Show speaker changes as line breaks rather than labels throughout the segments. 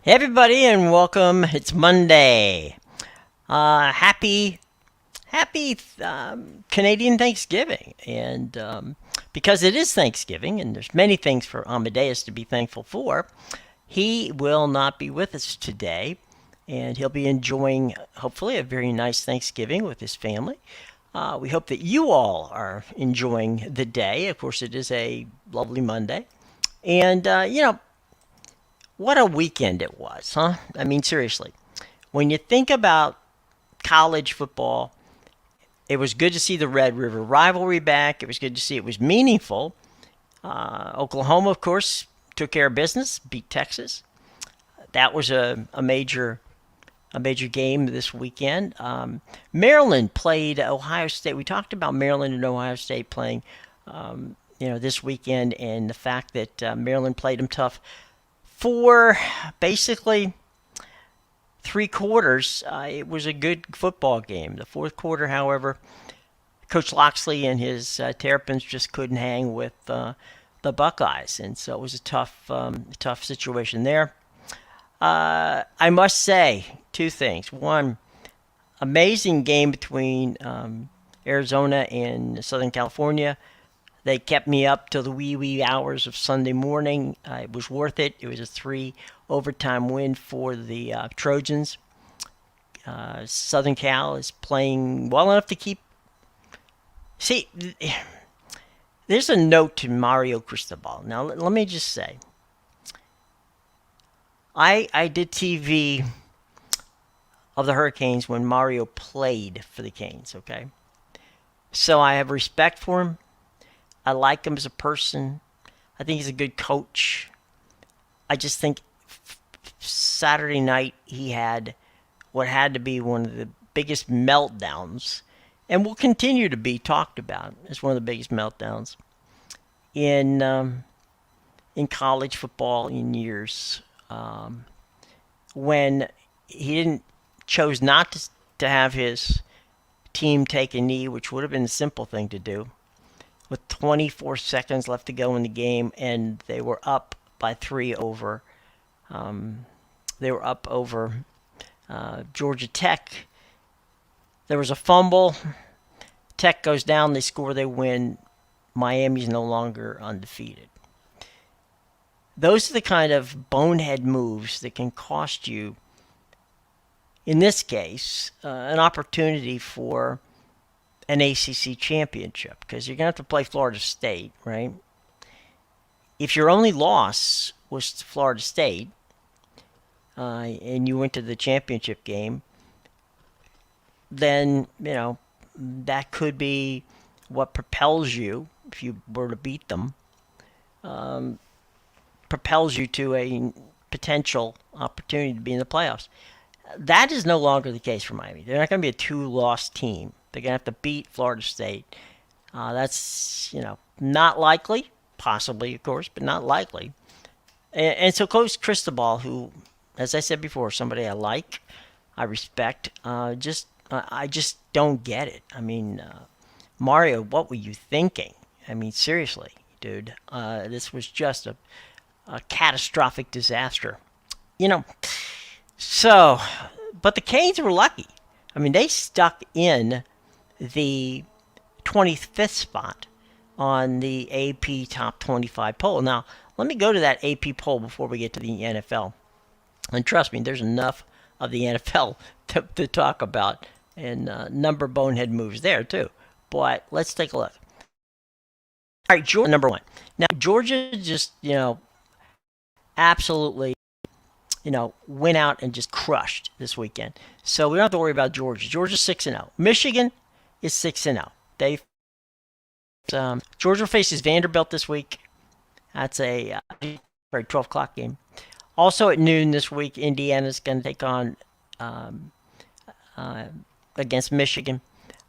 Hey everybody, and welcome. It's Monday. Happy Canadian Thanksgiving, and because it is Thanksgiving, and there's many things for Amedeus to be thankful for, he will not be with us today, and he'll be enjoying hopefully a very nice Thanksgiving with his family. We hope that you all are enjoying the day. Of course, it is a lovely Monday, and what a weekend it was, huh? I mean, seriously. When you think about college football, it was good to see the Red River rivalry back. It was good to see it was meaningful. Oklahoma, of course, took care of business, beat Texas. That was a major game this weekend. Maryland played Ohio State. We talked about Maryland and Ohio State playing, this weekend, and the fact that Maryland played them tough for basically 3 quarters. It was a good football game. The fourth quarter, however, Coach Loxley and his Terrapins just couldn't hang with the Buckeyes, and so it was a tough situation there. I must say two things. One, amazing game between Arizona and Southern California. They kept me up till the wee hours of Sunday morning. It was worth it. It was a 3 overtime win for the Trojans. Southern Cal is playing well enough to keep. See, there's a note to Mario Cristobal. Now, let me just say, I did TV of the Hurricanes when Mario played for the Canes, okay? So I have respect for him. I like him as a person. I think he's a good coach. I just think Saturday night he had what had to be one of the biggest meltdowns, and will continue to be talked about as one of the biggest meltdowns in college football in years. When he didn't chose not to have his team take a knee, which would have been a simple thing to do, with 24 seconds left to go in the game, and they were up by 3 over. They were up over Georgia Tech. There was a fumble. Tech goes down. They score. They win. Miami's no longer undefeated. Those are the kind of bonehead moves that can cost you, in this case, an opportunity for an ACC championship, because you're going to have to play Florida State, right? If your only loss was to Florida State and you went to the championship game, then, that could be what propels you, if you were to beat them, propels you to a potential opportunity to be in the playoffs. That is no longer the case for Miami. They're not going to be a 2-loss team. They're going to have to beat Florida State. That's, not likely. Possibly, of course, but not likely. And so Coach Cristobal, who, as I said before, somebody I like, I respect, I just don't get it. I mean, Mario, what were you thinking? I mean, seriously, dude. This was just a catastrophic disaster. So, but the Canes were lucky. I mean, they stuck in the 25th spot on the AP Top 25 poll. Now, let me go to that AP poll before we get to the NFL. And trust me, there's enough of the NFL to talk about, and number of bonehead moves there, too. But let's take a look. All right, Georgia, number 1. Now, Georgia just, absolutely, went out and just crushed this weekend. So we don't have to worry about Georgia. Georgia's 6-0. Michigan is 6-0. Georgia faces Vanderbilt this week. That's a 12 o'clock game. Also at noon this week, Indiana's going to take on against Michigan.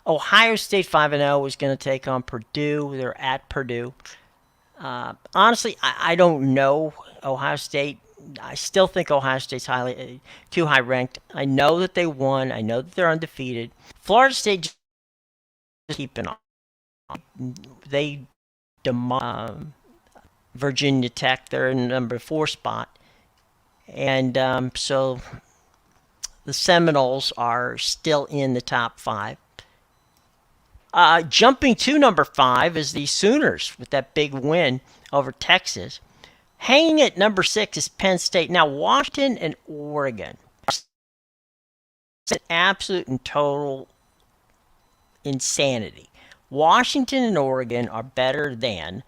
Ohio State 5-0 is going to take on Purdue. They're at Purdue. Honestly, I don't know Ohio State. I still think Ohio State's too high ranked. I know that they won. I know that they're undefeated. Florida State just keeping on. They Virginia Tech. They're in the number 4 spot, And so the Seminoles are still in the top 5. Jumping to number 5 is the Sooners with that big win over Texas. Hanging at number 6 is Penn State. Now, Washington and Oregon. It's an absolute and total insanity. Washington and Oregon are better than,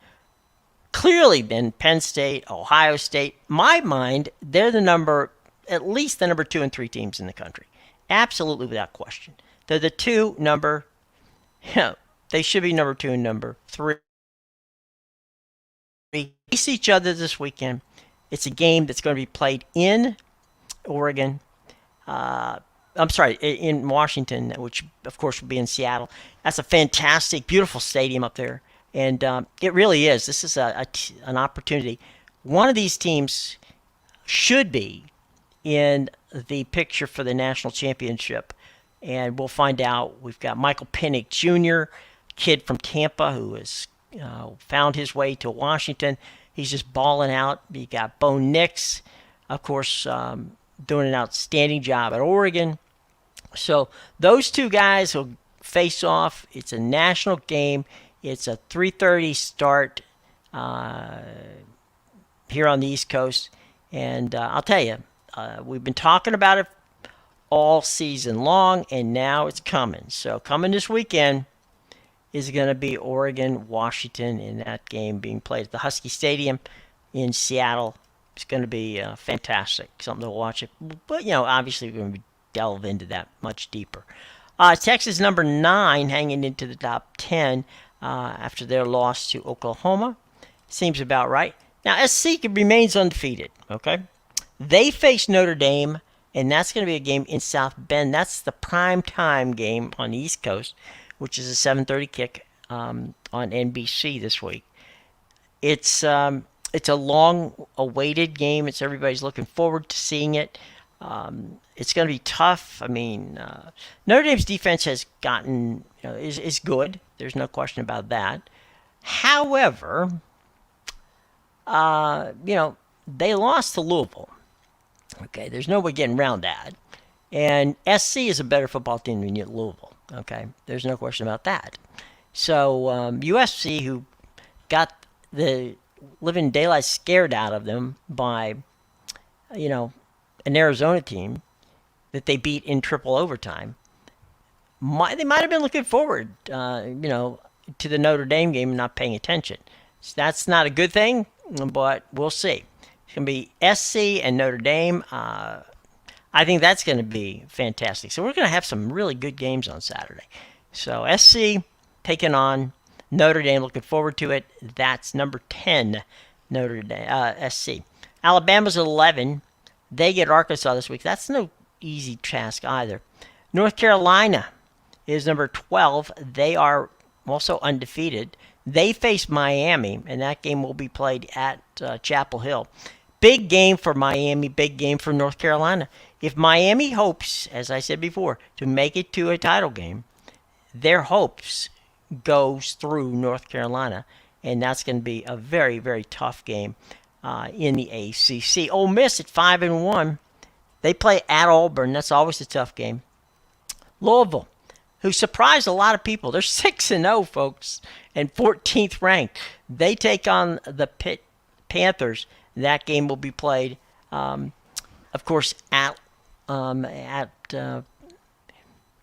clearly, than Penn State, Ohio State. My mind, they're at least the number 2 and 3 teams in the country. Absolutely, without question. They're the they should be number 2 and number 3. We face each other this weekend. It's a game that's going to be played in Oregon. In Washington, which of course will be in Seattle. That's a fantastic, beautiful stadium up there, and it really is. This is an opportunity. One of these teams should be in the picture for the national championship, and we'll find out. We've got Michael Penix Jr., kid from Tampa, who has found his way to Washington. He's just balling out. You got Bo Nix, of course, doing an outstanding job at Oregon. So those two guys will face off. It's a national game. It's a 3:30 start here on the East Coast. And I'll tell you, we've been talking about it all season long, and now it's coming. So coming this weekend is going to be Oregon-Washington in that game being played at the Husky Stadium in Seattle. It's going to be fantastic, something to watch it. But, obviously we're going to delve into that much deeper. Texas number 9 hanging into the top 10 after their loss to Oklahoma. Seems about right. Now, SC remains undefeated, okay? They face Notre Dame, and that's going to be a game in South Bend. That's the prime time game on the East Coast, which is a 7:30 kick on NBC this week. It's a long-awaited game. Everybody's looking forward to seeing it. It's going to be tough. I mean, Notre Dame's defense has gotten, is good. There's no question about that. However, they lost to Louisville. Okay, there's no way getting around that. And SC is a better football team than Louisville. Okay, there's no question about that. So USC, who got the living daylight scared out of them by, an Arizona team that they beat in triple overtime, they might have been looking forward, to the Notre Dame game and not paying attention. So that's not a good thing, but we'll see. It's going to be SC and Notre Dame. I think that's going to be fantastic. So we're going to have some really good games on Saturday. So SC taking on Notre Dame, looking forward to it. That's number 10, Notre Dame, SC. Alabama's 11. They get Arkansas this week. That's no easy task either. North Carolina is number 12. They are also undefeated. They face Miami, and that game will be played at Chapel Hill. Big game for Miami, big game for North Carolina. If Miami hopes, as I said before, to make it to a title game, their hopes goes through North Carolina, and that's going to be a very, very tough game in the ACC. Ole Miss at 5-1. They play at Auburn. That's always a tough game. Louisville, who surprised a lot of people. They're 6-0, folks, and 14th ranked. They take on the Pitt Panthers. That game will be played, of course, at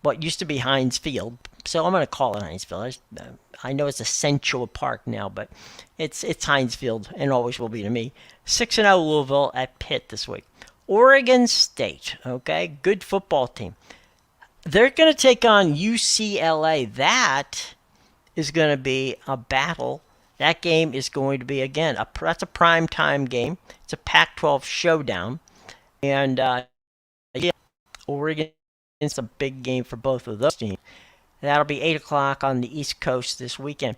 what used to be Heinz Field. So I'm going to call it Heinz Field. I know it's a Central Park now, but it's Heinz Field and always will be to me. 6-0 Louisville at Pitt this week. Oregon State, okay, good football team. They're going to take on UCLA. That is going to be a battle. That game is going to be, again, that's a prime time game. It's a Pac-12 showdown. And, Oregon is a big game for both of those teams. That'll be 8 o'clock on the East Coast this weekend.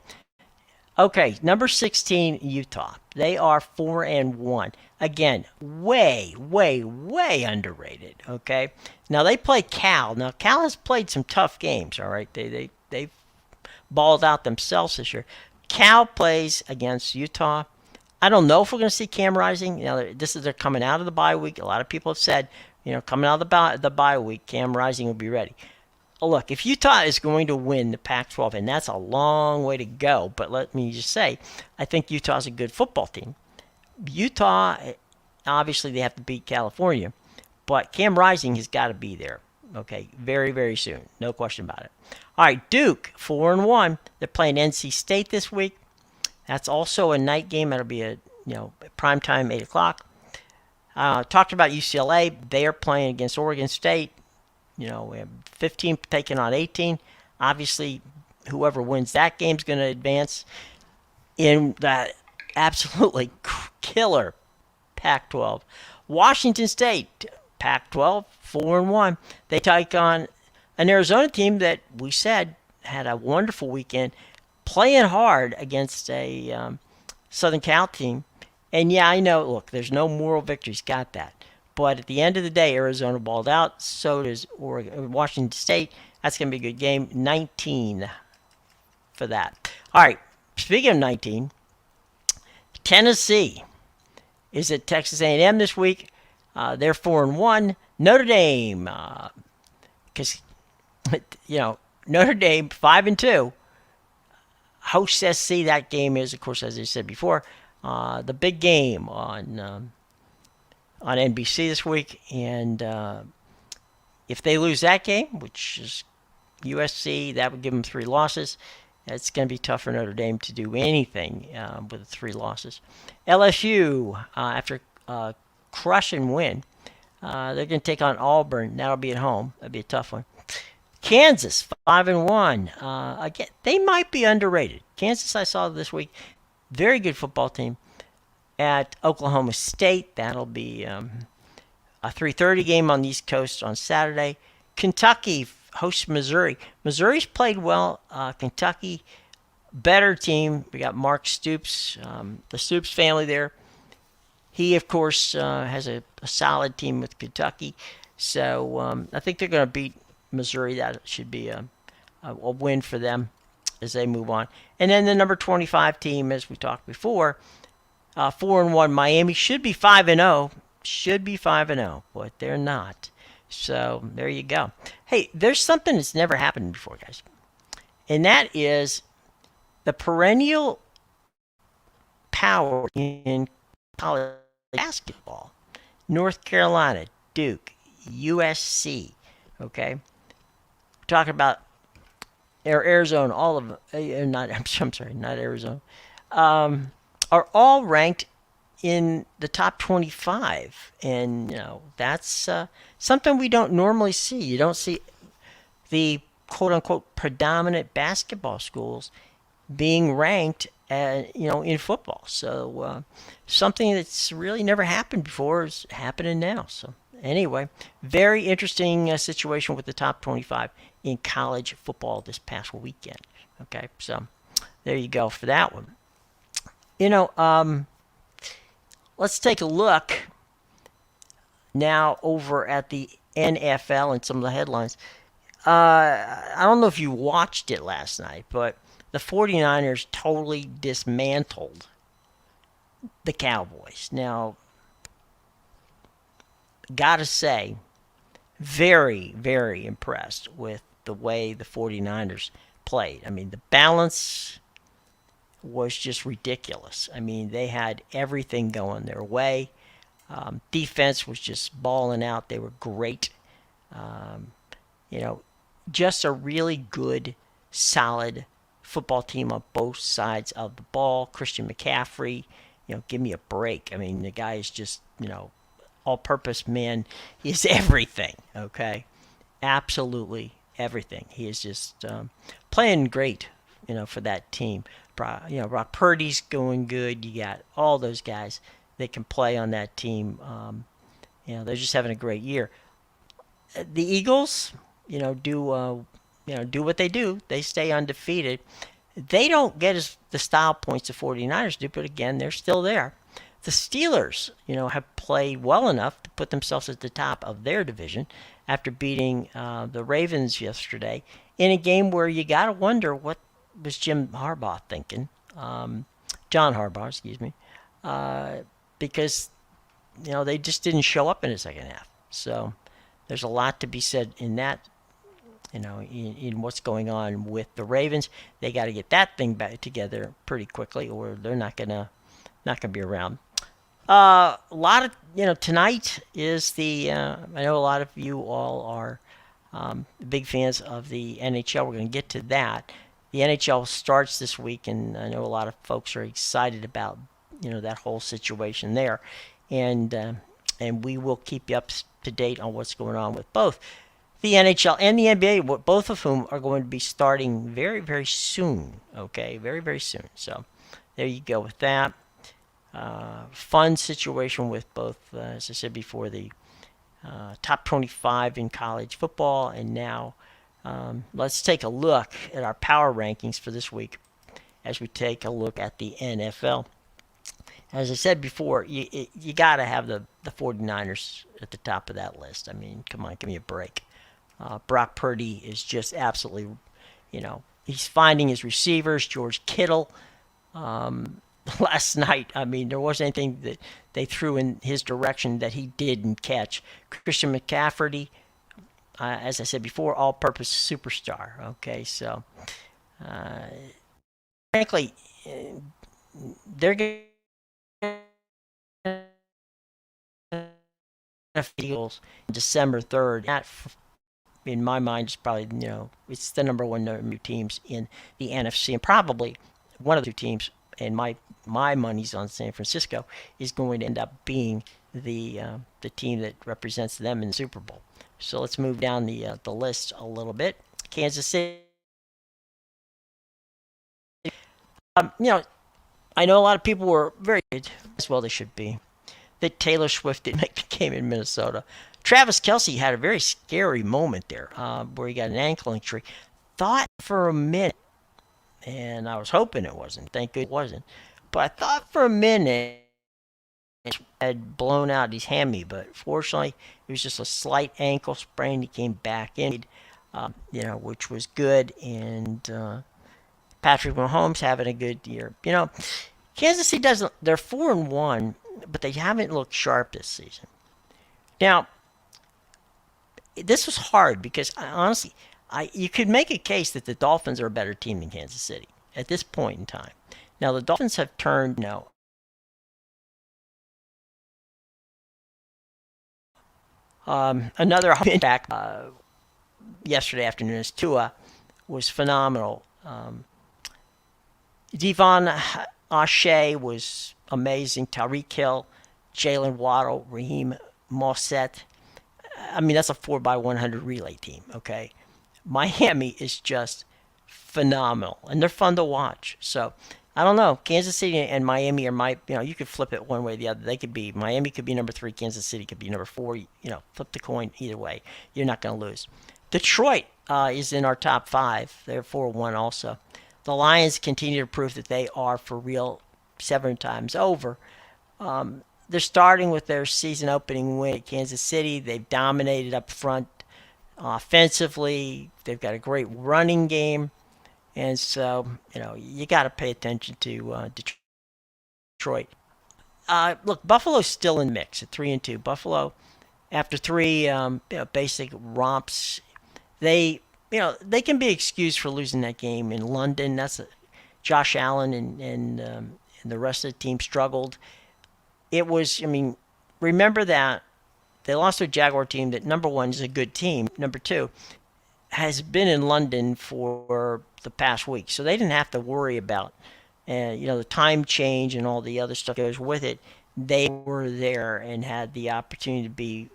Okay, number 16, Utah. They are 4-1. Again, way, way, way underrated, okay? Now, they play Cal. Now, Cal has played some tough games, all right? They've balled out themselves this year. Cal plays against Utah. I don't know if we're going to see Cam Rising. They're coming out of the bye week. A lot of people have said, coming out of the bye week, Cam Rising will be ready. Look, if Utah is going to win the Pac-12, and that's a long way to go, but let me just say, I think Utah's a good football team. Utah, obviously, they have to beat California, but Cam Rising has got to be there. Okay, very, very soon, no question about it. All right, Duke 4-1. They're playing NC State this week. That's also a night game. That'll be a prime time 8 o'clock. Talked about UCLA. They are playing against Oregon State. We have 15 taking on 18. Obviously, whoever wins that game is going to advance in that absolutely killer Pac-12. Washington State, Pac-12, 4-1. They take on an Arizona team that we said had a wonderful weekend, playing hard against a Southern Cal team. And yeah, I know, look, there's no moral victories, got that. But at the end of the day, Arizona balled out. So does Washington State. That's going to be a good game. 19 for that. All right, speaking of 19, Tennessee is at Texas A&M this week. They're 4-1. Notre Dame, because Notre Dame 5-2. Host SC. That game is, of course, as I said before, the big game on NBC this week. And if they lose that game, which is USC, that would give them 3 losses. It's going to be tough for Notre Dame to do anything with 3 losses. LSU, after crush and win, they're going to take on Auburn. That'll be at home. That'll be a tough one. Kansas, 5-1. Again, they might be underrated. Kansas, I saw this week, very good football team. At Oklahoma State, that'll be a 3:30 game on the East Coast on Saturday. Kentucky hosts Missouri. Missouri's played well. Kentucky, better team. We got Mark Stoops, the Stoops family there. He, of course, has a solid team with Kentucky. So I think they're going to beat Missouri. That should be a win for them as they move on. And then the number 25 team, as we talked before, 4-1. Miami should be 5-0. Should be 5-0, but they're not. So there you go. Hey, there's something that's never happened before, guys. And that is the perennial power in college basketball. North Carolina, Duke, USC. Okay? We're talking about Arizona, all of them. I'm sorry, not Arizona. Are all ranked in the top 25. And, that's something we don't normally see. You don't see the quote-unquote predominant basketball schools being ranked, in football. So something that's really never happened before is happening now. So anyway, very interesting situation with the top 25 in college football this past weekend. Okay, so there you go for that one. Let's take a look now over at the NFL and some of the headlines. I don't know if you watched it last night, but the 49ers totally dismantled the Cowboys. Now, gotta say, very, very impressed with the way the 49ers played. I mean, the balance was just ridiculous. I mean, they had everything going their way. Defense was just balling out. They were great. Just a really good, solid football team on both sides of the ball. Christian McCaffrey, give me a break. I mean, the guy is just, all-purpose man. He is everything, okay? Absolutely everything. He is just playing great, for that team. Brock Purdy's going good. You got all those guys that can play on that team. They're just having a great year. The Eagles, do what they do. They stay undefeated. They don't get the style points the 49ers do, but again, they're still there. The Steelers, have played well enough to put themselves at the top of their division after beating the Ravens yesterday in a game where you got to wonder what was Jim Harbaugh thinking. John Harbaugh, excuse me. because they just didn't show up in the second half. So there's a lot to be said in that. In what's going on with the Ravens. They got to get that thing back together pretty quickly, or they're not gonna be around. A lot of tonight is the. I know a lot of you all are big fans of the NHL. We're going to get to that. The NHL starts this week, and I know a lot of folks are excited about that whole situation there, and and we will keep you up to date on what's going on with both the NHL and the NBA, both of whom are going to be starting very, very soon. Okay, very, very soon. So there you go with that. Fun situation with both, as I said before, the top 25 in college football. And now let's take a look at our power rankings for this week as we take a look at the NFL. As I said before, you got to have the 49ers at the top of that list. I mean, come on, give me a break. Brock Purdy is just absolutely, he's finding his receivers. George Kittle, last night, I mean, there wasn't anything that they threw in his direction that he didn't catch. Christian McCaffrey, as I said before, all-purpose superstar. Okay, so frankly, they're going to Eagles December 3rd. That, in my mind, is probably it's the number one new teams in the NFC, and probably one of the two teams. And my money's on San Francisco is going to end up being the team that represents them in the Super Bowl. So let's move down the list a little bit. Kansas City. I know a lot of people were very good, as well they should be, that Taylor Swift didn't make the game in Minnesota. Travis Kelce had a very scary moment there where he got an ankle injury. Thought for a minute, and I was hoping it wasn't. Thank goodness it wasn't. But I thought for a minute it had blown out his hammy, but fortunately it was just a slight ankle sprain. He came back in, which was good. And Patrick Mahomes having a good year. Kansas City doesn't. They're 4-1, but they haven't looked sharp this season. Now, this was hard because honestly, you could make a case that the Dolphins are a better team than Kansas City at this point in time. Now, the Dolphins have turned, another back yesterday afternoon as Tua was phenomenal. Devon Achey was amazing. Tyreek Hill, Jalen Waddle, Raheem Mostert. I mean, that's a 4x100 relay team, okay? Miami is just phenomenal, and they're fun to watch. So, I don't know. Kansas City and Miami are you could flip it one way or the other. Miami could be number 3, Kansas City could be number 4. Flip the coin either way. You're not going to lose. Detroit is in our top 5. They're 4-1 also. The Lions continue to prove that they are for real 7 times over. They're starting with their season opening win at Kansas City. They've dominated up front offensively. They've got a great running game. And so, you got to pay attention to Detroit. Look, Buffalo's still in the mix at 3-2. Buffalo, after 3 basic romps, they can be excused for losing that game in London. Josh Allen and the rest of the team struggled. It was, remember that they lost to a Jaguar team that, number 1, is a good team. Number 2, has been in London for the past week. So they didn't have to worry about, the time change and all the other stuff that goes with it. They were there and had the opportunity to be,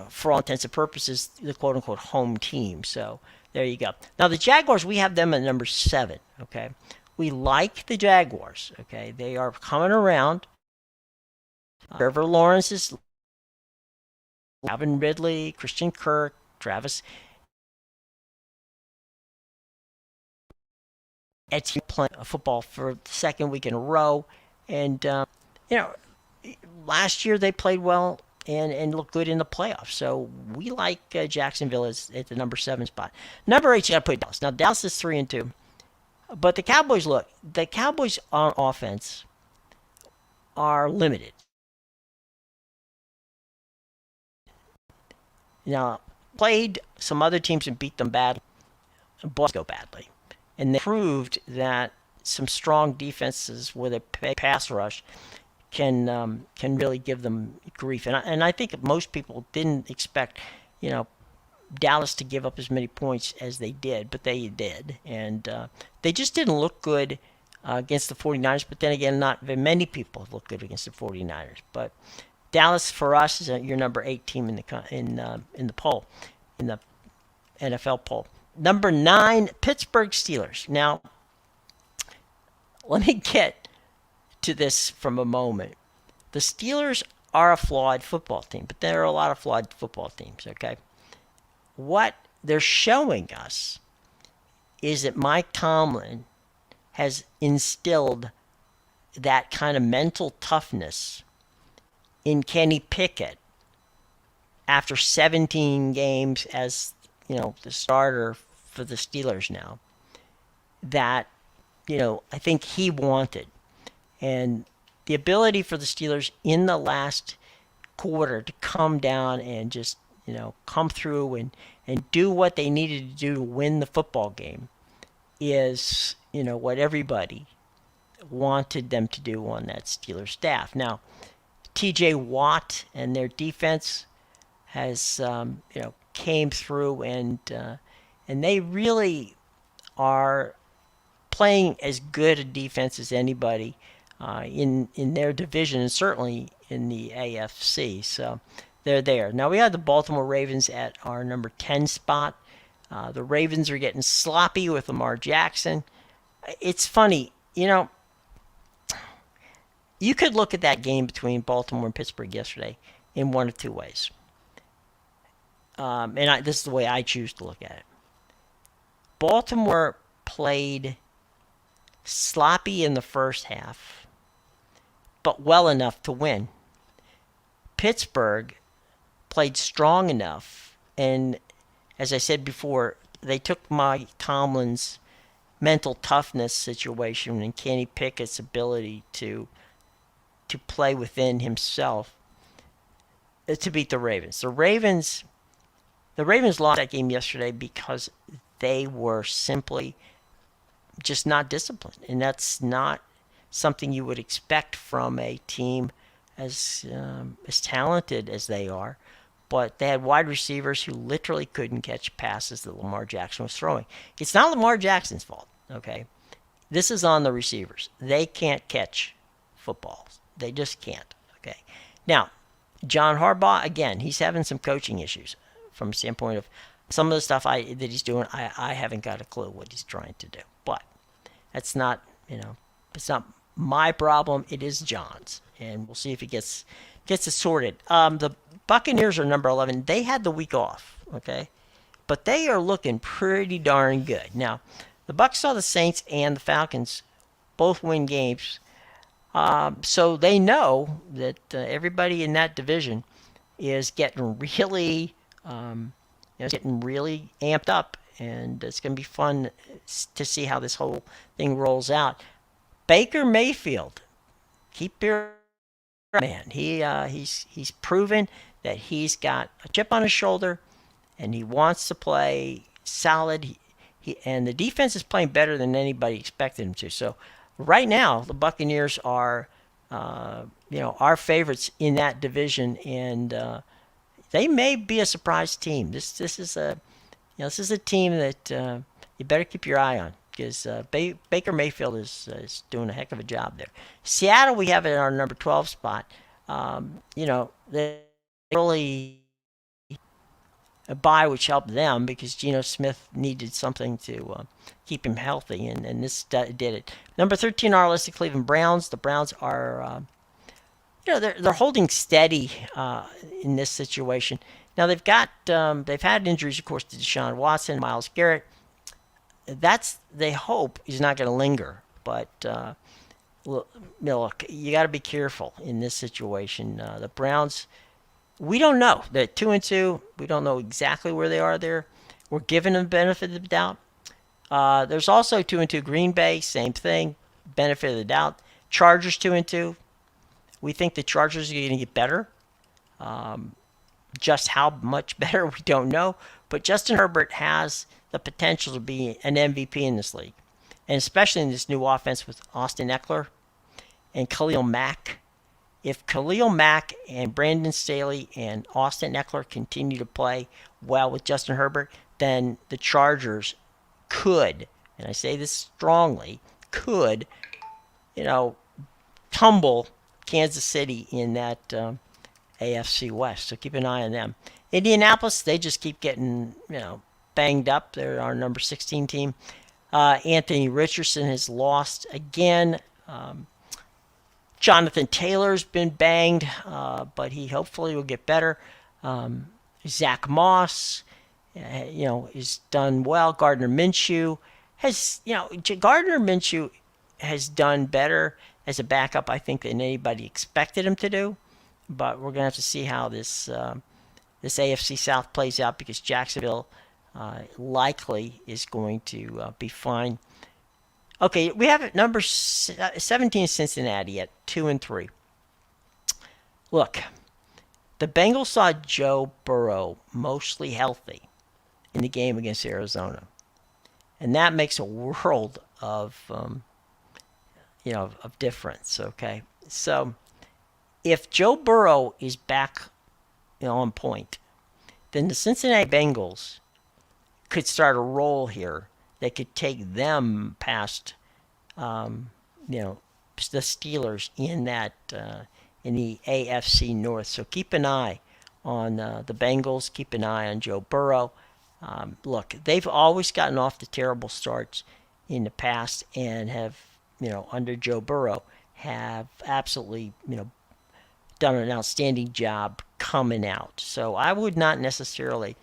for all intents and purposes, the quote-unquote home team. So there you go. Now, the Jaguars, we have them at number 7, okay? We like the Jaguars, okay? They are coming around. Trevor Lawrence is Calvin Ridley, Christian Kirk, Travis Etienne playing football for the second week in a row. And, last year they played well and looked good in the playoffs. So we like Jacksonville at the number 7 spot. Number 8, you got to put Dallas. Now, Dallas is 3-2. But the Cowboys on offense are limited. Now, played some other teams and beat them badly, but go badly. And they proved that some strong defenses with a pass rush can really give them grief. And I think most people didn't expect, you know, Dallas to give up as many points as they did, but they did. And they just didn't look good against the 49ers. But then again, not very many people look good against the 49ers. But Dallas, for us, is your number 8 team in the poll, in the NFL poll. Number 9, Pittsburgh Steelers. Now, let me get to this from a moment. The Steelers are a flawed football team, but there are a lot of flawed football teams, okay? What they're showing us is that Mike Tomlin has instilled that kind of mental toughness in Kenny Pickett after 17 games as, the starter for the Steelers now, that, I think he wanted. And the ability for the Steelers in the last quarter to come down and just, come through and do what they needed to do to win the football game is, what everybody wanted them to do on that Steelers staff. Now, TJ Watt and their defense has, came through and they really are playing as good a defense as anybody in their division, and certainly in the AFC. So they're there. Now we have the Baltimore Ravens at our number 10 spot. The Ravens are getting sloppy with Lamar Jackson. It's funny, you could look at that game between Baltimore and Pittsburgh yesterday in one of two ways. This is the way I choose to look at it. Baltimore played sloppy in the first half, but well enough to win. Pittsburgh played strong enough, and as I said before, they took Mike Tomlin's mental toughness situation and Kenny Pickett's ability to play within himself to beat the Ravens. The Ravens lost that game yesterday because they were simply just not disciplined, and that's not something you would expect from a team as talented as they are. But they had wide receivers who literally couldn't catch passes that Lamar Jackson was throwing. It's not Lamar Jackson's fault, okay? This is on the receivers. They can't catch footballs. They just can't, okay? Now, John Harbaugh, again, he's having some coaching issues from a standpoint of some of the stuff that he's doing. I haven't got a clue what he's trying to do. But that's not, it's not my problem. It is John's. And we'll see if he gets it sorted. The Buccaneers are number 11. They had the week off, okay? But they are looking pretty darn good. Now, the Bucs saw the Saints and the Falcons both win games. So they know that everybody in that division is getting really, amped up. And it's going to be fun to see how this whole thing rolls out. Baker Mayfield, keep your man. He's proven that he's got a chip on his shoulder, and he wants to play solid. And the defense is playing better than anybody expected him to. So right now, the Buccaneers are, our favorites in that division, and they may be a surprise team. This is a team that you better keep your eye on, because Baker Mayfield is doing a heck of a job there. Seattle, we have it in our number 12 spot. They really a bye, which helped them because Geno Smith needed something to keep him healthy, and this did it. Number 13 on our list, the Cleveland Browns. The Browns are, they're holding steady in this situation. Now they've had injuries, of course, to Deshaun Watson, Myles Garrett. They hope is not going to linger, but look, you got to be careful in this situation. The Browns, we don't know. They're 2-2. We don't know exactly where they are there. We're giving them the benefit of the doubt. There's also 2-2 Green Bay, same thing, benefit of the doubt. Chargers 2-2. We think the Chargers are going to get better. Just how much better, we don't know. But Justin Herbert has the potential to be an MVP in this league, and especially in this new offense with Austin Eckler and Khalil Mack. If Khalil Mack and Brandon Staley and Austin Eckler continue to play well with Justin Herbert, then the Chargers could, and I say this strongly, could, tumble Kansas City in that AFC West. So keep an eye on them. Indianapolis, they just keep getting, banged up. They're our number 16 team. Anthony Richardson has lost again. Jonathan Taylor's been banged, but he hopefully will get better. Zach Moss, is done well. Gardner Minshew has done better as a backup, I think, than anybody expected him to do. But we're going to have to see how this AFC South plays out, because Jacksonville likely is going to be fine. Okay, we have number 17 Cincinnati at 2-3. Look, the Bengals saw Joe Burrow mostly healthy in the game against Arizona, and that makes a world of of difference. Okay, so if Joe Burrow is back, on point, then the Cincinnati Bengals could start a roll here that could take them past, the Steelers in that in the AFC North. So keep an eye on the Bengals. Keep an eye on Joe Burrow. Look, they've always gotten off to terrible starts in the past, and have, under Joe Burrow, have absolutely, done an outstanding job coming out. So I would not necessarily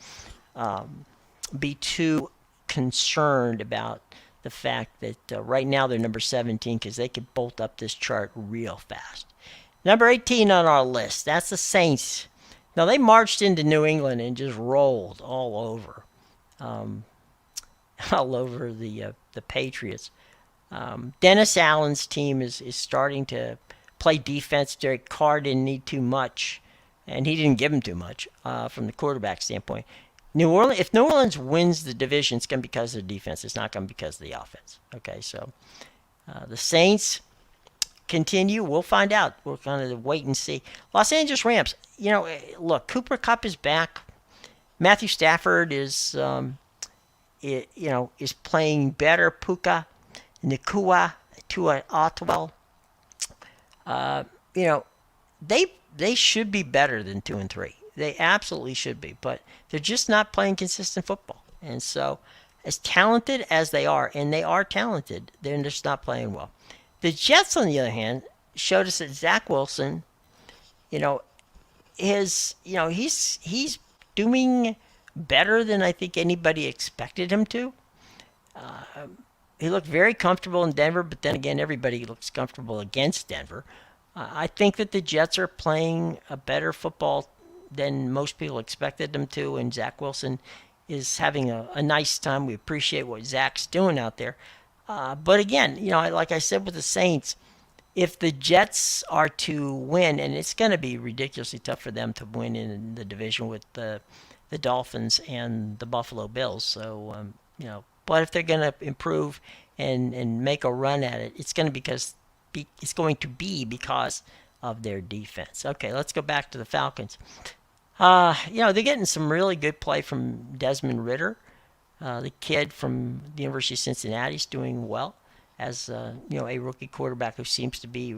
be too concerned about the fact that right now they're number 17, because they could bolt up this chart real fast. Number 18 on our list, that's the Saints. Now, they marched into New England and just rolled all over the Patriots. Dennis Allen's team is starting to play defense. Derek Carr didn't need too much, and he didn't give him too much from the quarterback standpoint. If New Orleans wins the division, it's going to be because of the defense. It's not going to be because of the offense. Okay, so the Saints continue. We'll find out. We'll kind of wait and see. Los Angeles Rams. Look, Cooper Kupp is back. Matthew Stafford is playing better. Puka Nacua, Tua Atwell. They should be better than 2-3. They absolutely should be, but they're just not playing consistent football. And so, as talented as they are, and they are talented, they're just not playing well. The Jets, on the other hand, showed us that Zach Wilson, he's doing better than I think anybody expected him to. He looked very comfortable in Denver, but then again, everybody looks comfortable against Denver. I think that the Jets are playing a better football than most people expected them to, and Zach Wilson is having a nice time. We appreciate what Zach's doing out there. But again, like I said with the Saints, if the Jets are to win, and it's going to be ridiculously tough for them to win in the division with the Dolphins and the Buffalo Bills. So, but if they're going to improve and make a run at it, it's going to be because of their defense. Okay, let's go back to the Falcons. They're getting some really good play from Desmond Ridder. The kid from the University of Cincinnati is doing well as a rookie quarterback who seems to be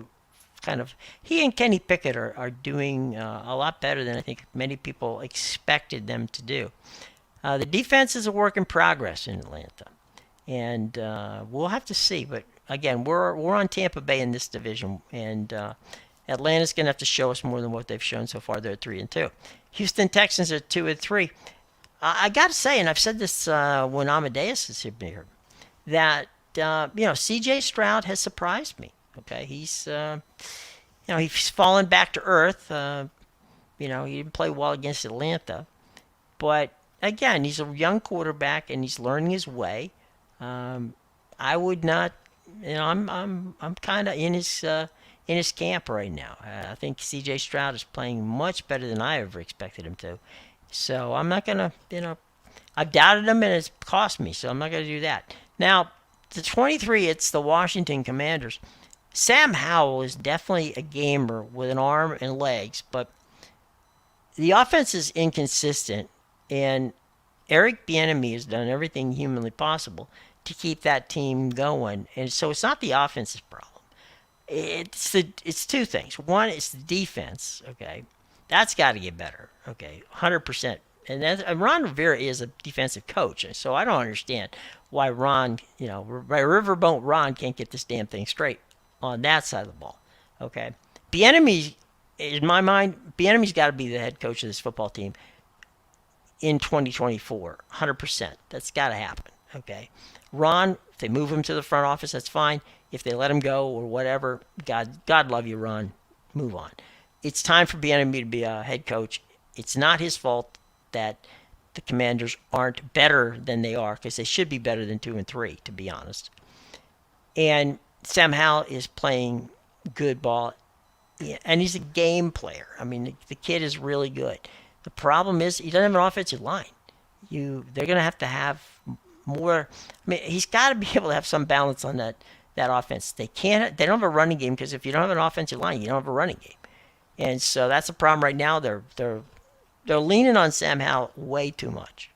he and Kenny Pickett are doing a lot better than I think many people expected them to do. The defense is a work in progress in Atlanta, and we'll have to see. But again, we're on Tampa Bay in this division, and Atlanta's going to have to show us more than what they've shown so far. They're at 3-2. Houston Texans are 2-3. I got to say, and I've said this when Amedeus is here, that C.J. Stroud has surprised me. Okay, he's fallen back to earth. He didn't play well against Atlanta, but again, he's a young quarterback and he's learning his way. I would not, I'm kind of in in his camp right now. I think C.J. Stroud is playing much better than I ever expected him to. So I'm not gonna, I've doubted him and it's cost me. So I'm not gonna do that. Now, the 23, it's the Washington Commanders. Sam Howell is definitely a gamer with an arm and legs, but the offense is inconsistent, and Eric Bieniemy has done everything humanly possible to keep that team going. And so it's not the offense's problem. It's two things. One is the defense. Okay, that's got to get better. Okay, 100%. And Ron Rivera is a defensive coach, so I don't understand why Ron, Riverboat Ron can't get this damn thing straight on that side of the ball. Okay, Bieniemy, in my mind, Bieniemy's got to be the head coach of this football team in 2024, 100%. That's got to happen. Okay, Ron, if they move him to the front office, that's fine. If they let him go or whatever, God love you, Ron. Move on. It's time for Bieniemy to be a head coach. It's not his fault that the Commanders aren't better than they are, because they should be better than 2 and 3, to be honest. And Sam Howell is playing good ball, and he's a game player. I mean, the kid is really good. The problem is he doesn't have an offensive line. They're going to have more. I mean, he's got to be able to have some balance on that offense. They don't have a running game, because if you don't have an offensive line, you don't have a running game. And so that's the problem right now. They're leaning on Sam Howell way too much.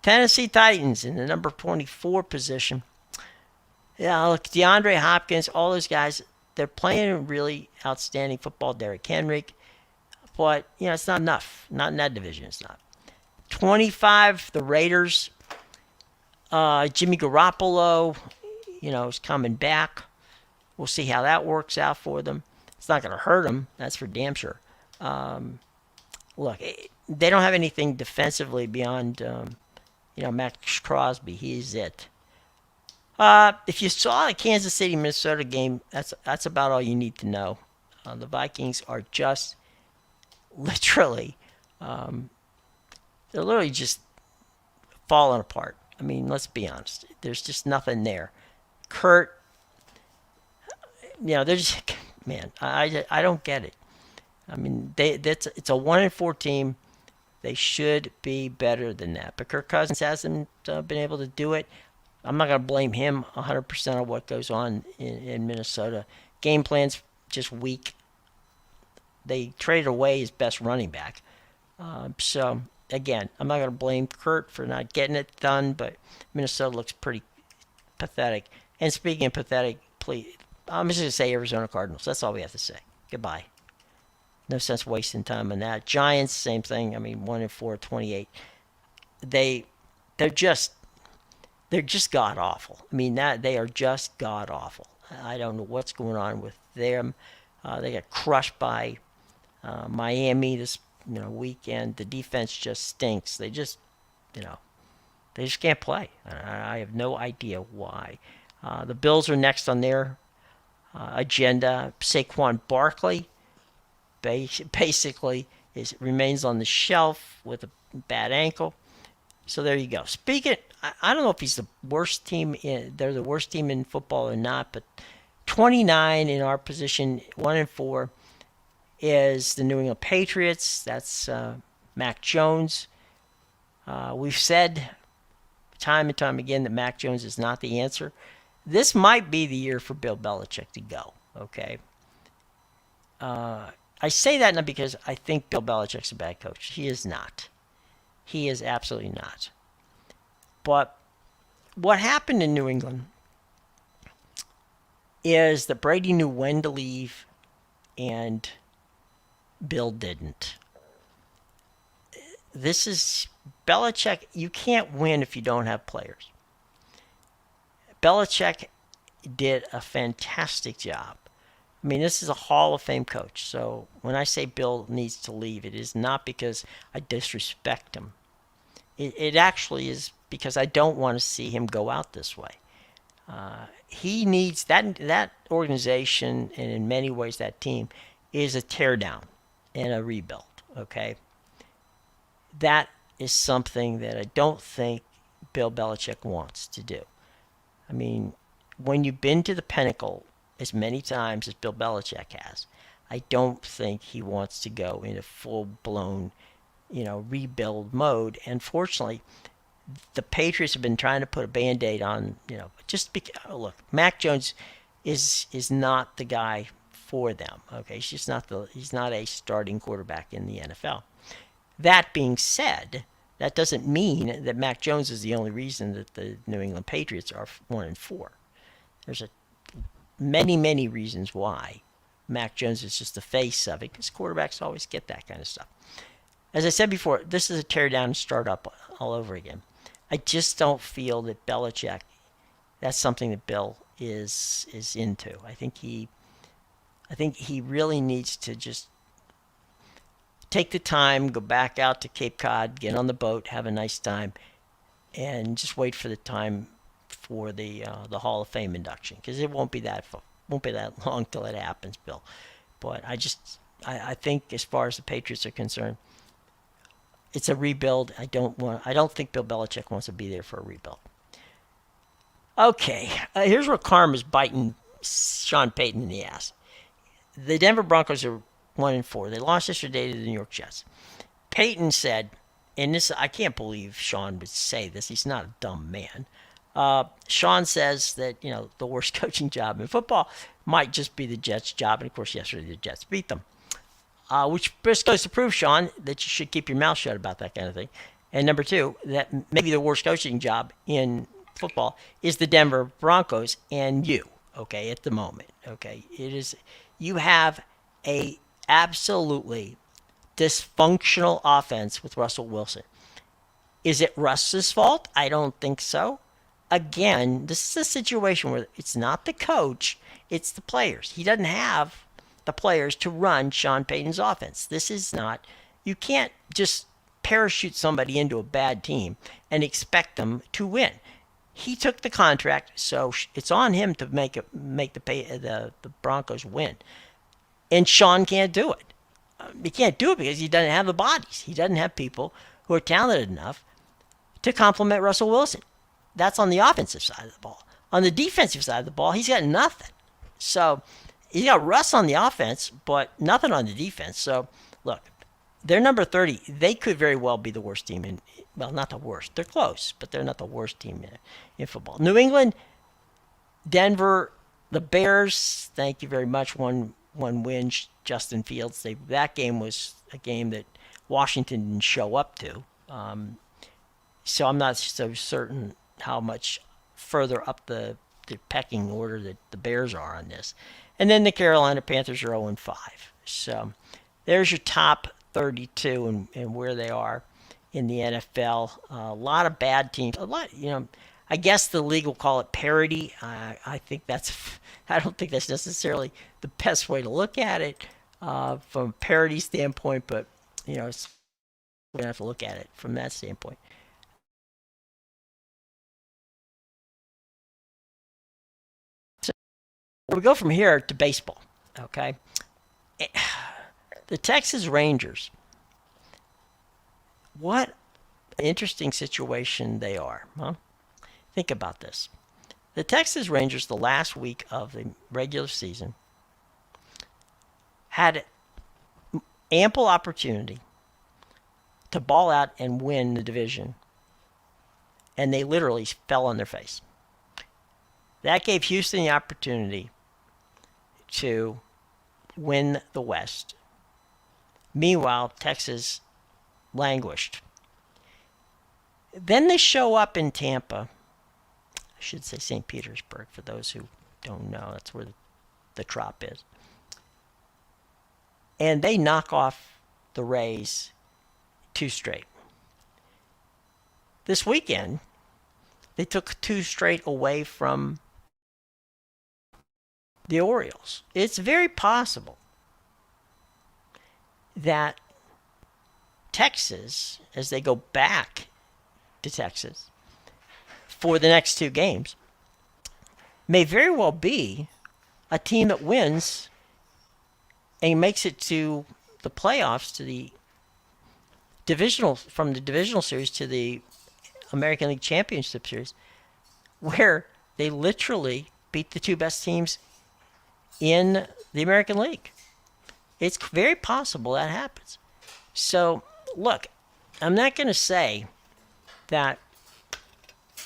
Tennessee Titans in the number 24 position. Yeah, look, DeAndre Hopkins, all those guys, they're playing really outstanding football. Derrick Henry, but it's not enough. Not in that division, it's not. 25, the Raiders. Jimmy Garoppolo, is coming back. We'll see how that works out for them. It's not going to hurt them, that's for damn sure. Look, they don't have anything defensively beyond, Max Crosby. He's it. If you saw the Kansas City-Minnesota game, that's about all you need to know. The Vikings are just literally, they're literally just falling apart. I mean, let's be honest. There's just nothing there. Kurt, they're just, man, I don't get it. I mean, it's a 1-4 team. They should be better than that. But Kirk Cousins hasn't been able to do it. I'm not going to blame him 100% of what goes on in Minnesota. Game plan's just weak. They traded away his best running back. So, again, I'm not going to blame Kurt for not getting it done, but Minnesota looks pretty pathetic. And speaking of pathetic, please, I'm just going to say Arizona Cardinals. That's all we have to say. Goodbye. No sense wasting time on that. Giants, same thing. I mean, 1-4, 28. They're just god awful. I mean, they are just god awful. I don't know what's going on with them. They got crushed by Miami this weekend. The defense just stinks. They just can't play. I have no idea why. The Bills are next on their agenda. Saquon Barkley basically remains on the shelf with a bad ankle. So there you go. Speaking, I don't know if he's the worst team. They're the worst team in football or not, but 29 in our position, 1-4, is the New England Patriots. That's Mac Jones. We've said time and time again that Mac Jones is not the answer. This might be the year for Bill Belichick to go. Okay. I say that not because I think Bill Belichick's a bad coach. He is not. He is absolutely not. But what happened in New England is that Brady knew when to leave and Bill didn't. This is Belichick. You can't win if you don't have players. Belichick did a fantastic job. I mean, this is a Hall of Fame coach. So when I say Bill needs to leave, it is not because I disrespect him. It actually is because I don't want to see him go out this way. He needs that organization, and in many ways that team, is a teardown and a rebuild. Okay, that is something that I don't think Bill Belichick wants to do. I mean, when you've been to the pinnacle as many times as Bill Belichick has. I don't think he wants to go into full-blown, rebuild mode. And fortunately, the Patriots have been trying to put a Band-Aid on, just because, look, Mac Jones is not the guy for them. Okay, he's not a starting quarterback in the NFL. That being said, that doesn't mean that Mac Jones is the only reason that the New England Patriots are 1-4. There's many reasons why Mac Jones is just the face of it, because quarterbacks always get that kind of stuff. As I said before, this is a tear down and start up all over again. I just don't feel that Belichick, that's something that Bill is into. I think he really needs to just take the time, go back out to Cape Cod, get on the boat, have a nice time, and just wait for the time for the Hall of Fame induction, because it won't be that long till it happens, Bill. But I think as far as the Patriots are concerned, it's a rebuild. I don't think Bill Belichick wants to be there for a rebuild. Okay, here's where karma's biting Sean Payton in the ass. The Denver Broncos are 1-4. They lost yesterday to the New York Jets. Payton said, and this, I can't believe Sean would say this. He's not a dumb man. Sean says that, the worst coaching job in football might just be the Jets' job. And, of course, yesterday the Jets beat them. Which just goes to prove, Sean, that you should keep your mouth shut about that kind of thing. And number two, that maybe the worst coaching job in football is the Denver Broncos and you, okay, at the moment, okay? It is, you have a absolutely dysfunctional offense with Russell Wilson. Is it Russ's fault? I don't think so. Again, this is a situation where it's not the coach, it's the players. He doesn't have the players to run Sean Payton's offense. This is not, you can't just parachute somebody into a bad team and expect them to win. He took the contract, so it's on him to make the Broncos win. And Sean can't do it. He can't do it because he doesn't have the bodies. He doesn't have people who are talented enough to complement Russell Wilson. That's on the offensive side of the ball. On the defensive side of the ball, he's got nothing. So he's got Russ on the offense, but nothing on the defense. So, look, they're number 30. They could very well be the worst team in, well, not the worst. They're close, but they're not the worst team in football. New England, Denver, the Bears, thank you very much. One win, Justin Fields. That game was a game that Washington didn't show up to. So I'm not so certain how much further up the pecking order that the Bears are on this. And then the Carolina Panthers are 0-5. So there's your top 32 and where they are in the NFL. A lot of bad teams. I guess the league will call it parity. I don't think that's necessarily the best way to look at it from a parity standpoint, but we're going to have to look at it from that standpoint. We go from here to baseball, okay? The Texas Rangers, what an interesting situation they are, huh? Think about this. The Texas Rangers, the last week of the regular season, had ample opportunity to ball out and win the division, and they literally fell on their face. That gave Houston the opportunity to win the West. Meanwhile, Texas languished. Then they show up in Tampa. I should say St. Petersburg for those who don't know. That's where the Trop is. And they knock off the Rays 2 straight. This weekend, they took 2 straight away from the Orioles. It's very possible that Texas, as they go back to Texas for the next 2 games, may very well be a team that wins and makes it to the playoffs, to the from the divisional series to the American League Championship Series, where they literally beat the 2 best teams in the American League. It's very possible that happens. So, look, I'm not going to say that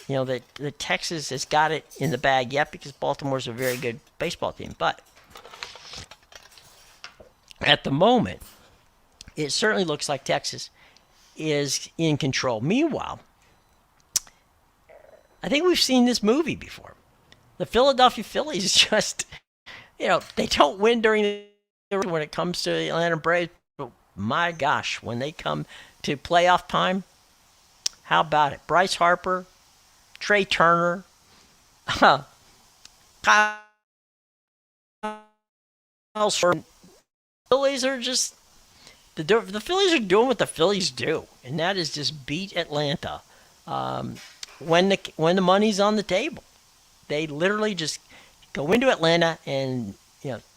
that Texas has got it in the bag yet because Baltimore's a very good baseball team, but at the moment, it certainly looks like Texas is in control. Meanwhile, I think we've seen this movie before. The Philadelphia Phillies just, they don't win during the when it comes to the Atlanta Braves. But my gosh, when they come to playoff time, how about it? Bryce Harper, Trey Turner, Kyle Schwarber. Phillies are just the Phillies are doing what the Phillies do, and that is just beat Atlanta when the money's on the table. They literally just go into Atlanta and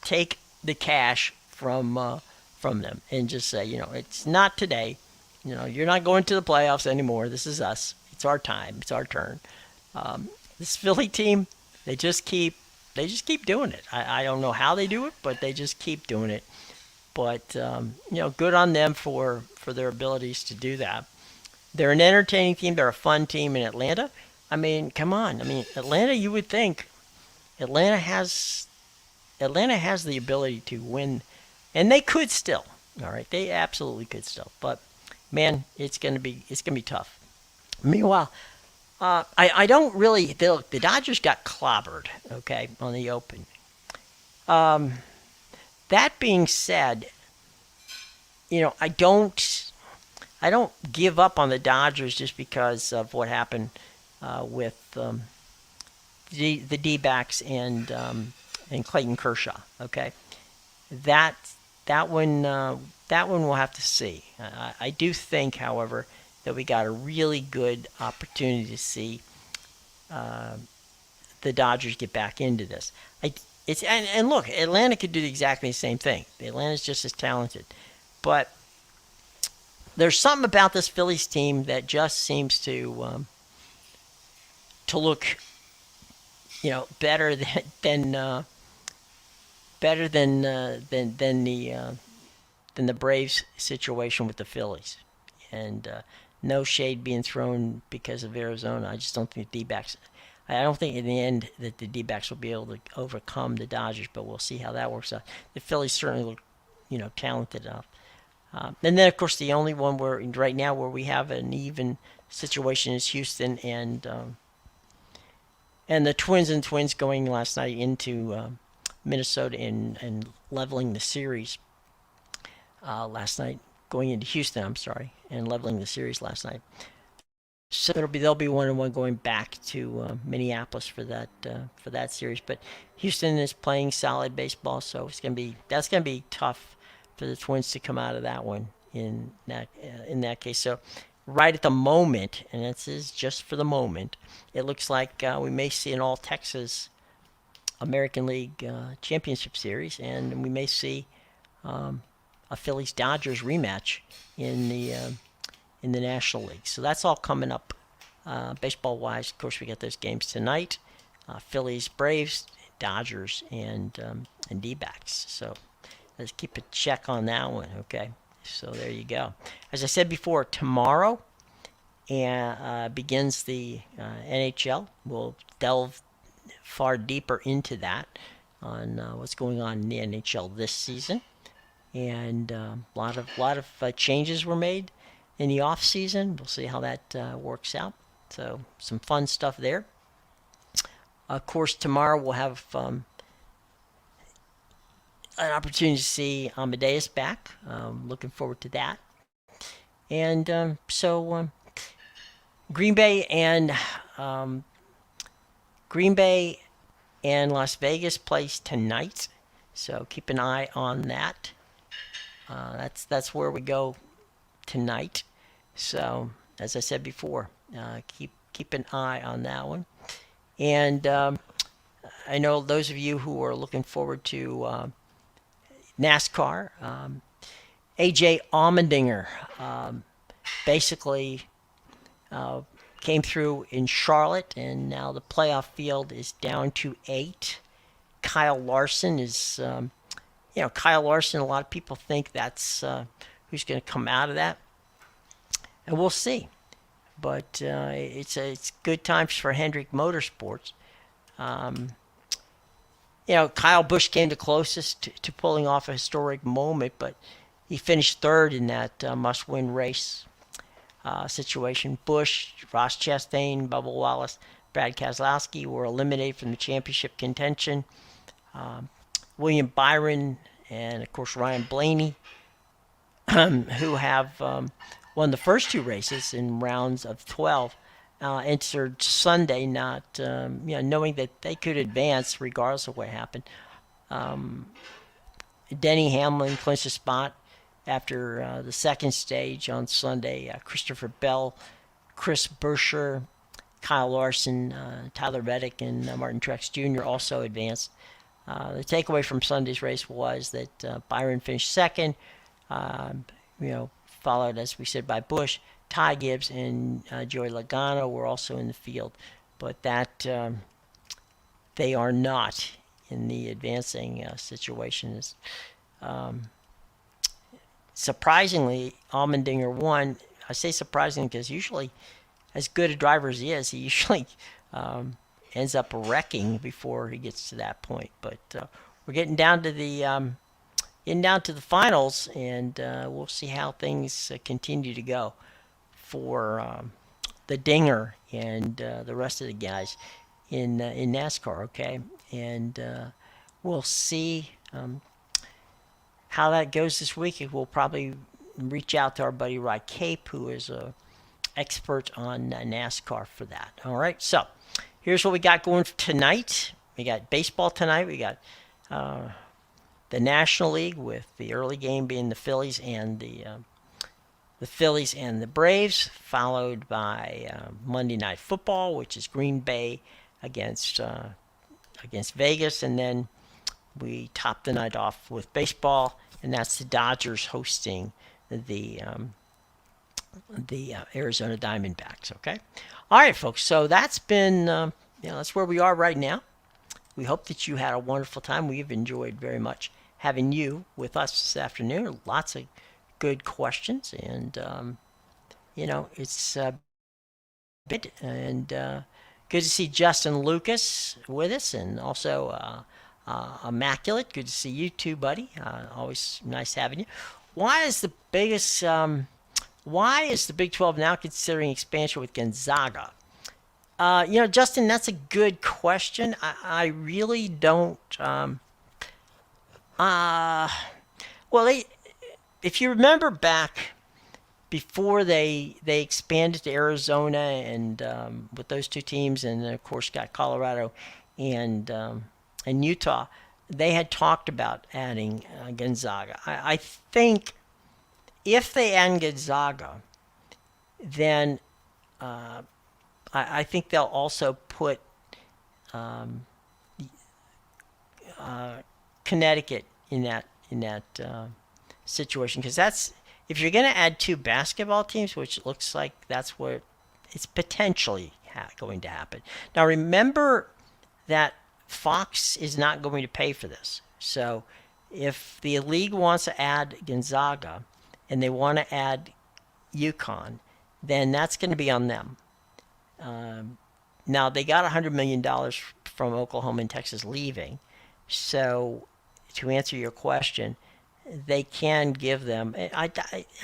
take the cash from them and just say, it's not today. You're not going to the playoffs anymore. This is us. It's our time. It's our turn. This Philly team, they just keep doing it. I don't know how they do it, but they just keep doing it. But good on them for their abilities to do that. They're an entertaining team. They're a fun team in Atlanta. I mean, come on. I mean, Atlanta. You would think Atlanta has the ability to win, and they could still. All right, they absolutely could still. But man, it's gonna be tough. Meanwhile, I don't really. The Dodgers got clobbered. Okay, on the Open. That being said, I don't give up on the Dodgers just because of what happened with the D-backs and Clayton Kershaw. Okay, that that one we'll have to see. I do think, however, that we got a really good opportunity to see the Dodgers get back into this. And look, Atlanta could do exactly the same thing. Atlanta's just as talented, but there's something about this Phillies team that just seems to look, better than the Braves situation with the Phillies, and no shade being thrown because of Arizona. I just don't think the D-backs. I don't think in the end that the D-backs will be able to overcome the Dodgers, but we'll see how that works out. The Phillies certainly look, talented enough. And then, of course, the only one where right now where we have an even situation is Houston and the Twins going last night into Minnesota and leveling the series last night, going into Houston. I'm sorry, and leveling the series last night. So they'll be 1-1 going back to Minneapolis for that series. But Houston is playing solid baseball, so that's gonna be tough for the Twins to come out of that one in that case. So right at the moment, and this is just for the moment, it looks like we may see an All Texas American League Championship Series, and we may see a Phillies Dodgers rematch in the National League. So that's all coming up baseball wise. Of course, we got those games tonight: Phillies, Braves, Dodgers, and D-backs. So let's keep a check on that one. Okay. So there you go. As I said before, tomorrow begins the NHL. We'll delve far deeper into that on what's going on in the NHL this season, and a lot of changes were made in the off season. We'll see how that works out. So some fun stuff there. Of course, tomorrow we'll have an opportunity to see Amedeus back. Looking forward to that. And so Green Bay and Las Vegas plays tonight. So keep an eye on that. That's where we go tonight. So as I said before, keep an eye on that one. And I know those of you who are looking forward to NASCAR, AJ Allmendinger basically came through in Charlotte, and now the playoff field is down to 8. Kyle Larson is, Kyle Larson, a lot of people think that's who's going to come out of that. And we'll see. But it's good times for Hendrick Motorsports. Kyle Busch came the closest to pulling off a historic moment, but he finished third in that must-win race situation. Busch, Ross Chastain, Bubba Wallace, Brad Keselowski were eliminated from the championship contention. William Byron and, of course, Ryan Blaney, who have won the first two races in rounds of 12, entered Sunday not knowing that they could advance regardless of what happened. Denny Hamlin clinched a spot after the second stage on Sunday. Christopher Bell, Chris Buescher, Kyle Larson, Tyler Reddick, and Martin Truex Jr. also advanced. The takeaway from Sunday's race was that Byron finished second, followed, as we said, by Busch. Ty Gibbs and Joey Logano were also in the field, but that they are not in the advancing situation. Surprisingly, Allmendinger won. I say surprisingly because usually, as good a driver as he is, he usually ends up wrecking before he gets to that point. But we're getting down to the finals, and we'll see how things continue to go for the Dinger and the rest of the guys in NASCAR. Okay, and we'll see how that goes this week. We'll probably reach out to our buddy Rod Cape, who is a expert on NASCAR for that. All right, so here's what we got going tonight. We got baseball tonight. We got the National League, with the early game being the Phillies and the Braves, followed by Monday Night Football, which is Green Bay against Vegas, and then we top the night off with baseball, and that's the Dodgers hosting the Arizona Diamondbacks. Okay, all right, folks. So that's been that's where we are right now. We hope that you had a wonderful time. We have enjoyed very much having you with us this afternoon. Lots of good questions, and it's good and good to see Justin Lucas with us, and also Immaculate. Good to see you too, buddy. Always nice having you. Why is the Big 12 now considering expansion with Gonzaga? Justin, that's a good question. I really don't. If you remember back before they expanded to Arizona and with those two teams, and then of course got Colorado and Utah, they had talked about adding Gonzaga. I think if they add Gonzaga, then I think they'll also put Connecticut in that situation, because that's, if you're going to add two basketball teams, which looks like that's what it's potentially going to happen. Now remember that Fox is not going to pay for this. So if the league wants to add Gonzaga and they want to add UConn, then that's going to be on them. Now they got $100 million from Oklahoma and Texas leaving. So to answer your question, they can give them, I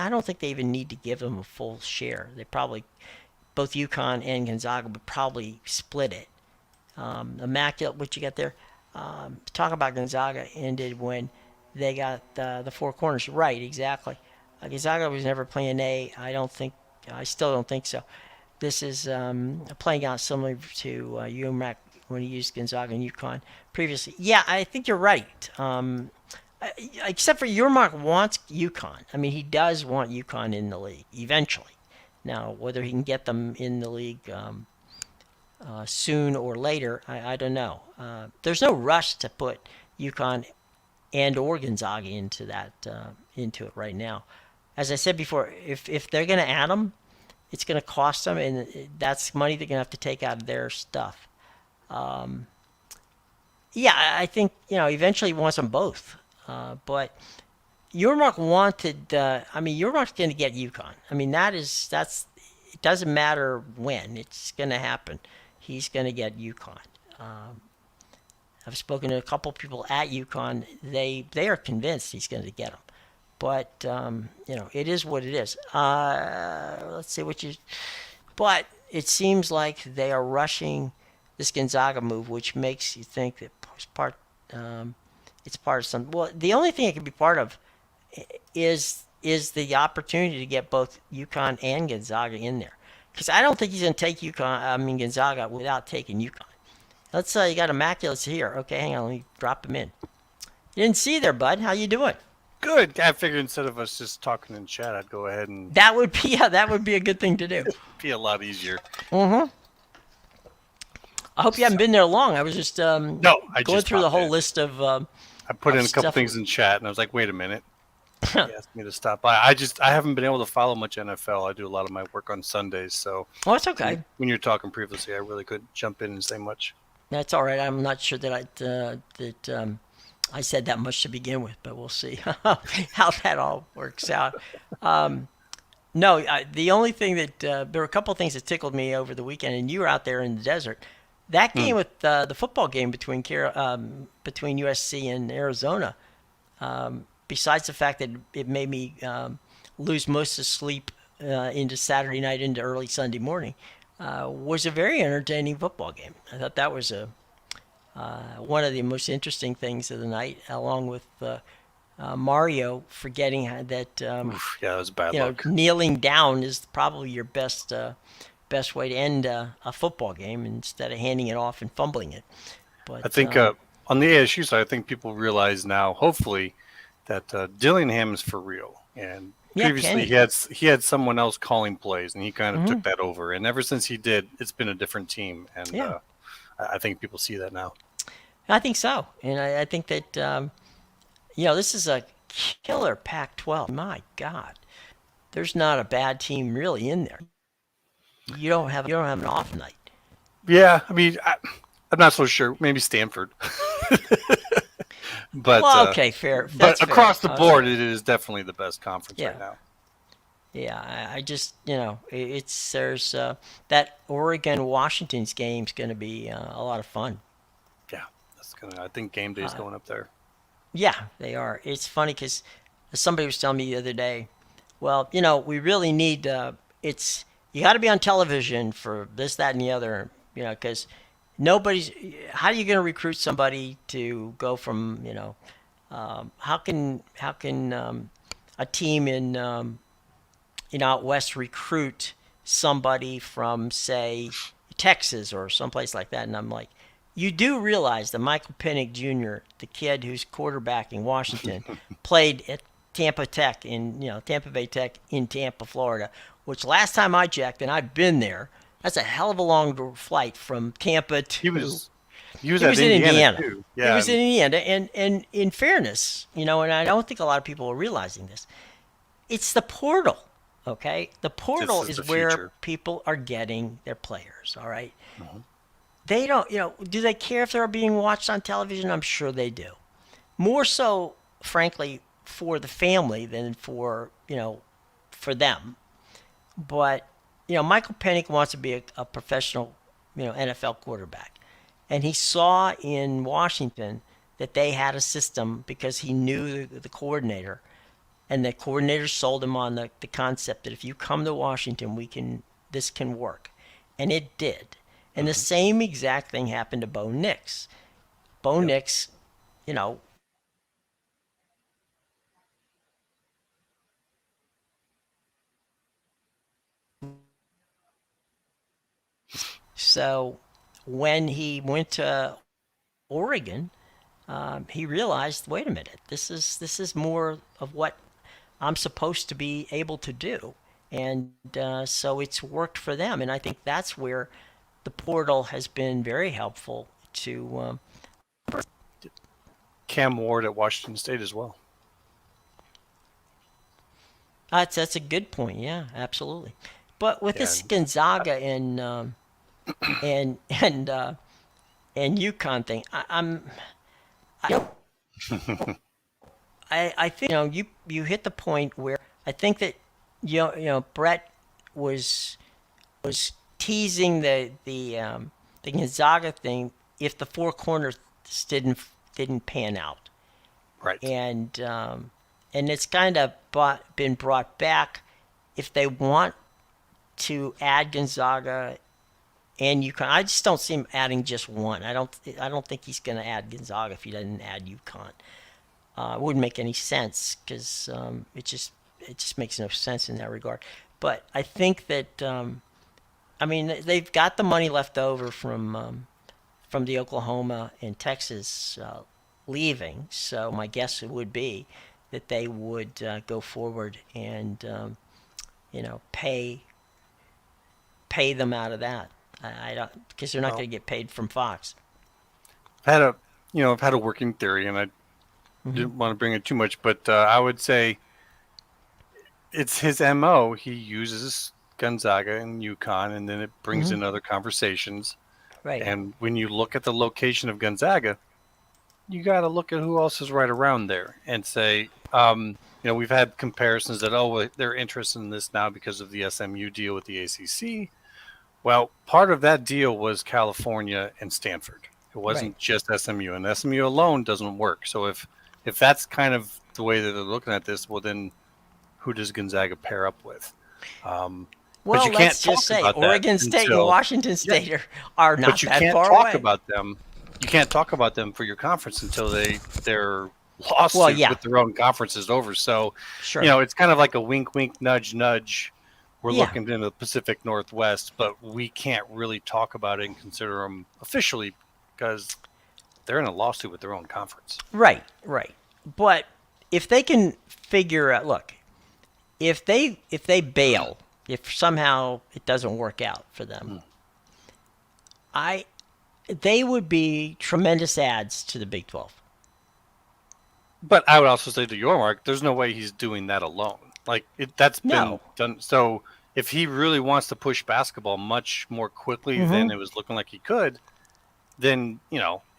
don't think they even need to give them a full share. They probably, both UConn and Gonzaga would probably split it. Immaculate, what you got there? Talk about Gonzaga ended when they got the four corners. Right, exactly. Gonzaga was never Plan A. I still don't think so. This is playing out similar to UMAC when he used Gonzaga and UConn previously. Yeah, I think you're right. Except for Yermak wants UConn. I mean, he does want UConn in the league eventually. Now, whether he can get them in the league soon or later, I don't know. There's no rush to put UConn and or Gonzaga into it right now. As I said before, if they're going to add them, it's going to cost them, and that's money they're going to have to take out of their stuff. Yeah, I think eventually he wants them both. But Yormark wanted. I mean, Yormark's going to get UConn. I mean, that's. It doesn't matter when it's going to happen. He's going to get UConn. Um, I've spoken to a couple people at UConn. They are convinced he's going to get them. But it is what it is. Let's see what you. But it seems like they are rushing this Gonzaga move, which makes you think that it's part. Um, it's part of some. Well, the only thing it can be part of is the opportunity to get both UConn and Gonzaga in there. Because I don't think he's going to take Gonzaga without taking UConn. Let's you got Immaculates here. Okay, hang on, let me drop him in. You didn't see there, bud. How you doing?
Good. I figured instead of us just talking in chat, I'd go ahead and
That would be that would be a good thing to do.
be a lot easier.
Mm-hmm. I hope you haven't been there long. I was just
No, I
going
just
through the
popped
whole
in.
list of
I put in a couple
stuff.
things in chat, and I was like, "Wait a minute." He asked me to stop by. I haven't been able to follow much NFL. I do a lot of my work on Sundays, so
Oh, it's okay.
when you're talking previously, I really couldn't jump in and say much.
That's all right. I'm not sure that I said that much to begin with, but we'll see how that all works out. No, the only thing that there were a couple of things that tickled me over the weekend, and you were out there in the desert. That
Hmm.
game with the football game between USC and Arizona. Besides the fact that it made me lose most of sleep into Saturday night into early Sunday morning, was a very entertaining football game. I thought that was one of the most interesting things of the night, along with Mario forgetting that
Oof, yeah, that was bad luck.
kneeling down is probably your best way to end a football game instead of handing it off and fumbling it.
I
But
think on the ASU side, I think people realize now, hopefully, that Dillingham is for real. And
yeah,
previously,
Kenny.
he had someone else calling plays, and he kind of
Hmm.
took that over. And ever since he did, it's been a different team. And
Yeah,
I think people see that now.
I think so, and I think that this is a killer Pac-12. My God, there's not a bad team really in there. You don't have an off night.
Yeah, I mean, I'm not so sure. Maybe Stanford, but
Well,
uh,
okay, fair.
but
That's fair.
across the board, it is definitely the best conference right
Yeah,
now.
yeah. I just it's there's that Oregon Washington's game's going to be a lot of fun.
Yeah, that's gonna. I think game day is going up there.
Yeah, they are. It's funny because somebody was telling me the other day, well, we really need it's you got to be on television for this, that, and the other, because nobody's. How are you going to recruit somebody to go from, how can a team in out west recruit somebody from say Texas or someplace like that? And I'm like, you do realize that Michael Penix Jr., the kid who's quarterbacking Washington, played at Tampa Bay Tech in Tampa, Florida, which last time I checked, and I've been there, that's a hell of a long flight from Tampa
He
to.
was he was
He
at
was in
Indiana
Indiana.
too.
He
Yeah,
was in
and
Indiana, and in fairness, and I don't think a lot of people are realizing this. It's the portal, okay? The
this
portal
is the
is where
future.
people are getting their players, all right?
Mhm.
They don't, do they care if they're being watched on television? I'm sure they do. More so, frankly, for the family than for them. But, Michael Penix wants to be a professional, NFL quarterback. And he saw in Washington that they had a system because he knew the coordinator. And the coordinator sold him on the concept that if you come to Washington, this can work. And it did. And the
Mhm.
same exact thing happened to Bo Nix. Bo
Yep.
Nix, you know, so when he went to Oregon, he realized, wait a minute, this is more of what I'm supposed to be able to do, and so it's worked for them. And I think that's where the portal has been very helpful to.
Cam Ward at Washington State as well.
That's a good point. Yeah, absolutely. But with
Yeah,
this
and
Gonzaga and and UConn thing, I, I think you hit the point where I think that Brett was was teasing the Gonzaga thing if the four corners didn't pan out,
Right.
and it's kind of been brought back if they want to add Gonzaga and UConn. I just don't see him adding just one. I don't think he's going to add Gonzaga if he doesn't add UConn. It wouldn't make any sense because it just makes no sense in that regard. But I think that I mean they've got the money left over from the Oklahoma and Texas leaving. So my guess would be that they would go forward and pay them out of that. I don't because they're not
Well,
going to get paid from Fox.
I've had a working theory, and I
Hmm.
didn't want to bring it too much, but I would say it's his MO. He uses Gonzaga and UConn, and then it brings
Hmm.
in other conversations.
Right.
And when you look at the location of Gonzaga, you got to look at who else is right around there and say, we've had comparisons that, oh, well, they're interested in this now because of the SMU deal with the ACC. Well, part of that deal was California and Stanford. It
Right.
wasn't just SMU, and SMU alone doesn't work. So if that's kind of the way that they're looking at this, well, then who does Gonzaga pair up with? But
Well,
you can't
let's
talk
just say
about that
Oregon State and
until
Washington
yeah.
State are
But
not
you
that
can't
far
talk
away.
about them. You can't talk about them for your conference until their
Well,
lawsuit
yeah,
with their own conference is over. So,
sure.
it's kind of like a wink, wink, nudge, nudge. We're
Yeah,
looking into the Pacific Northwest, but we can't really talk about it and consider them officially because they're in a lawsuit with their own conference.
right, right. But if they can figure out, look, if they bail, if somehow it doesn't work out for them,
Hmm.
I they would be tremendous ads to the Big 12.
But I would also say to your mark, there's no way he's doing that alone. Like that's been
No.
done. So if he really wants to push basketball much more quickly
Mm-hmm.
than it was looking like he could, then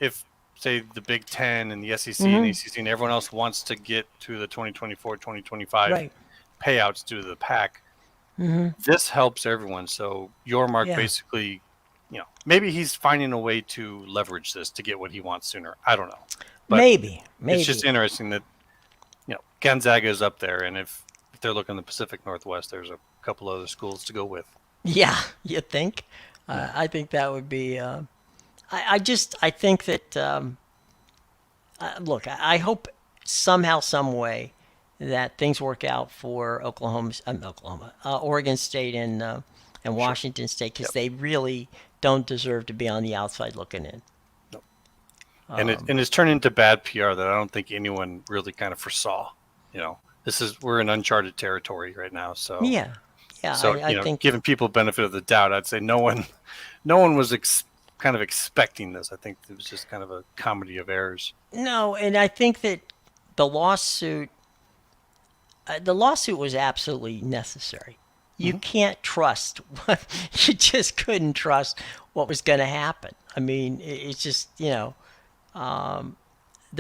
if say the Big Ten and the SEC and
Mm-hmm.
ACC and everyone else wants to get to the 2024-2025
Right.
payouts due to the pack,
Mm-hmm.
this helps everyone. So your mark
Yeah.
basically, maybe he's finding a way to leverage this to get what he wants sooner. I don't know, but
Maybe.
it's just
Maybe.
interesting that Gonzaga is up there, and if they're looking in the Pacific Northwest, there's a couple other schools to go with.
Yeah. You think?
Yeah.
I think that would be. I think that. Look, I hope somehow, some way, that things work out for Oregon State and
Sure.
Washington State because
Yep.
they really don't deserve to be on the outside looking in.
Nope. And it's turned into bad PR that I don't think anyone really kind of foresaw. We're in uncharted territory right now. So
Yeah, yeah,
so
I think
giving people benefit of the doubt, I'd say no one was kind of expecting this. I think it was just kind of a comedy of errors.
no, and I think that the lawsuit the lawsuit was absolutely necessary. You
Hmm.
can't trust what you just couldn't trust what was going to happen. I mean, it's just there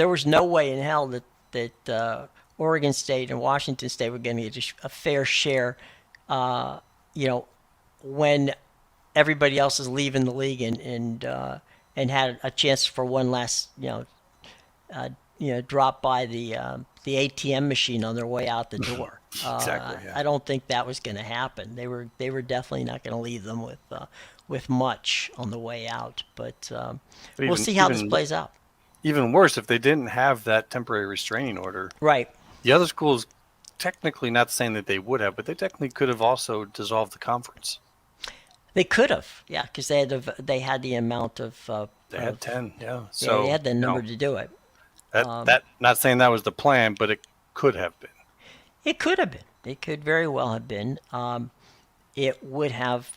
was no way in hell that Oregon State and Washington State were going to get a fair share. You know, when everybody else is leaving the league and had a chance for one last drop by the ATM machine on their way out the door.
Exactly. Yeah.
I don't think that was going to happen. They were definitely not going to leave them with much on the way out. But
But
we'll
even
see how this
even
plays out.
even worse, if they didn't have that temporary restraining order,
Right.
the other schools technically not saying that they would have, but they technically could have also dissolved the conference.
They could have, yeah, because they had the amount
They had 10, yeah.
yeah, they
So
had the number to do it.
that not saying that was the plan, but it could have been.
It could have been. It could very well have been. It would have.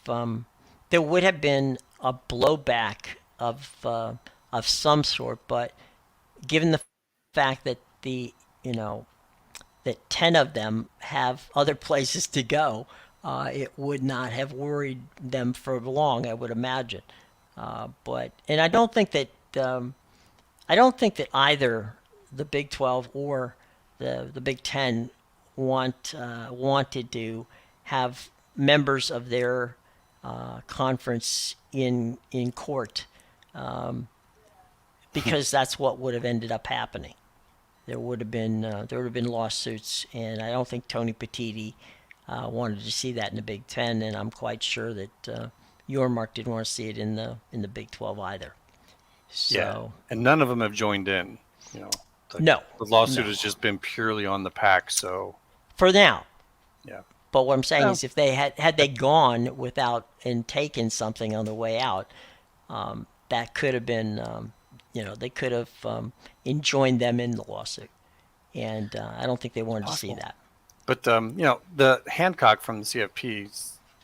There would have been a blowback of some sort, but given the fact that that 10 of them have other places to go, it would not have worried them for long, I would imagine. And I don't think that I don't think that either the Big 12 or the Big 10 wanted to have members of their conference in court, because that's what would have ended up happening. There would have been lawsuits, and I don't think Tony Petitti wanted to see that in the Big 10, and I'm quite sure that Yormark didn't want to see it in the Big 12 either.
Yeah,
So
and none of them have joined in.
no,
The lawsuit
no,
has just been purely on the pack. So
for now.
yeah,
But what I'm saying
no,
is, if they had they gone without and taken something on the way out, that could have been, they could have enjoined them in the lawsuit, and I don't think they wanted to see
possible.
that.
But the Hancock from the CFP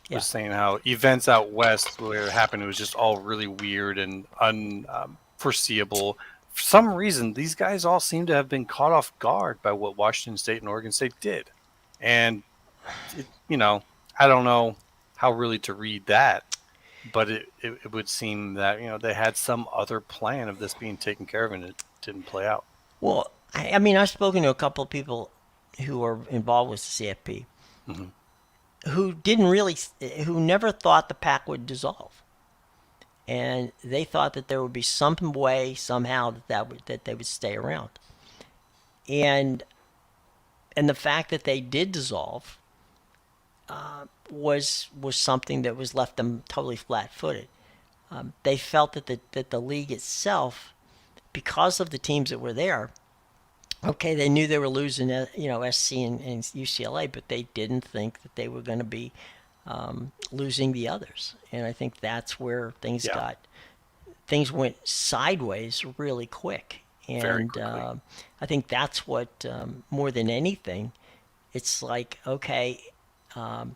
Yeah.
was saying how events out west where it happened, it was just all really weird and unforeseeable. For some reason, these guys all seem to have been caught off guard by what Washington State and Oregon State did, and I don't know how really to read that, but it would seem that they had some other plan of this being taken care of, and it didn't play out.
Well, I mean, I've spoken to a couple of people who are involved with the CFP
Mm-hmm.
who didn't really, who never thought the pack would dissolve, and they thought that there would be some way somehow that they would stay around, and the fact that they did dissolve was something that was left them totally flat-footed. They felt that the league itself, because of the teams that were there, okay, they knew they were losing, SC and UCLA, but they didn't think that they were going to be losing the others. And I think that's where
Yeah,
things went sideways really quick.
very
And
quickly.
I think that's what, more than anything, it's like, okay, on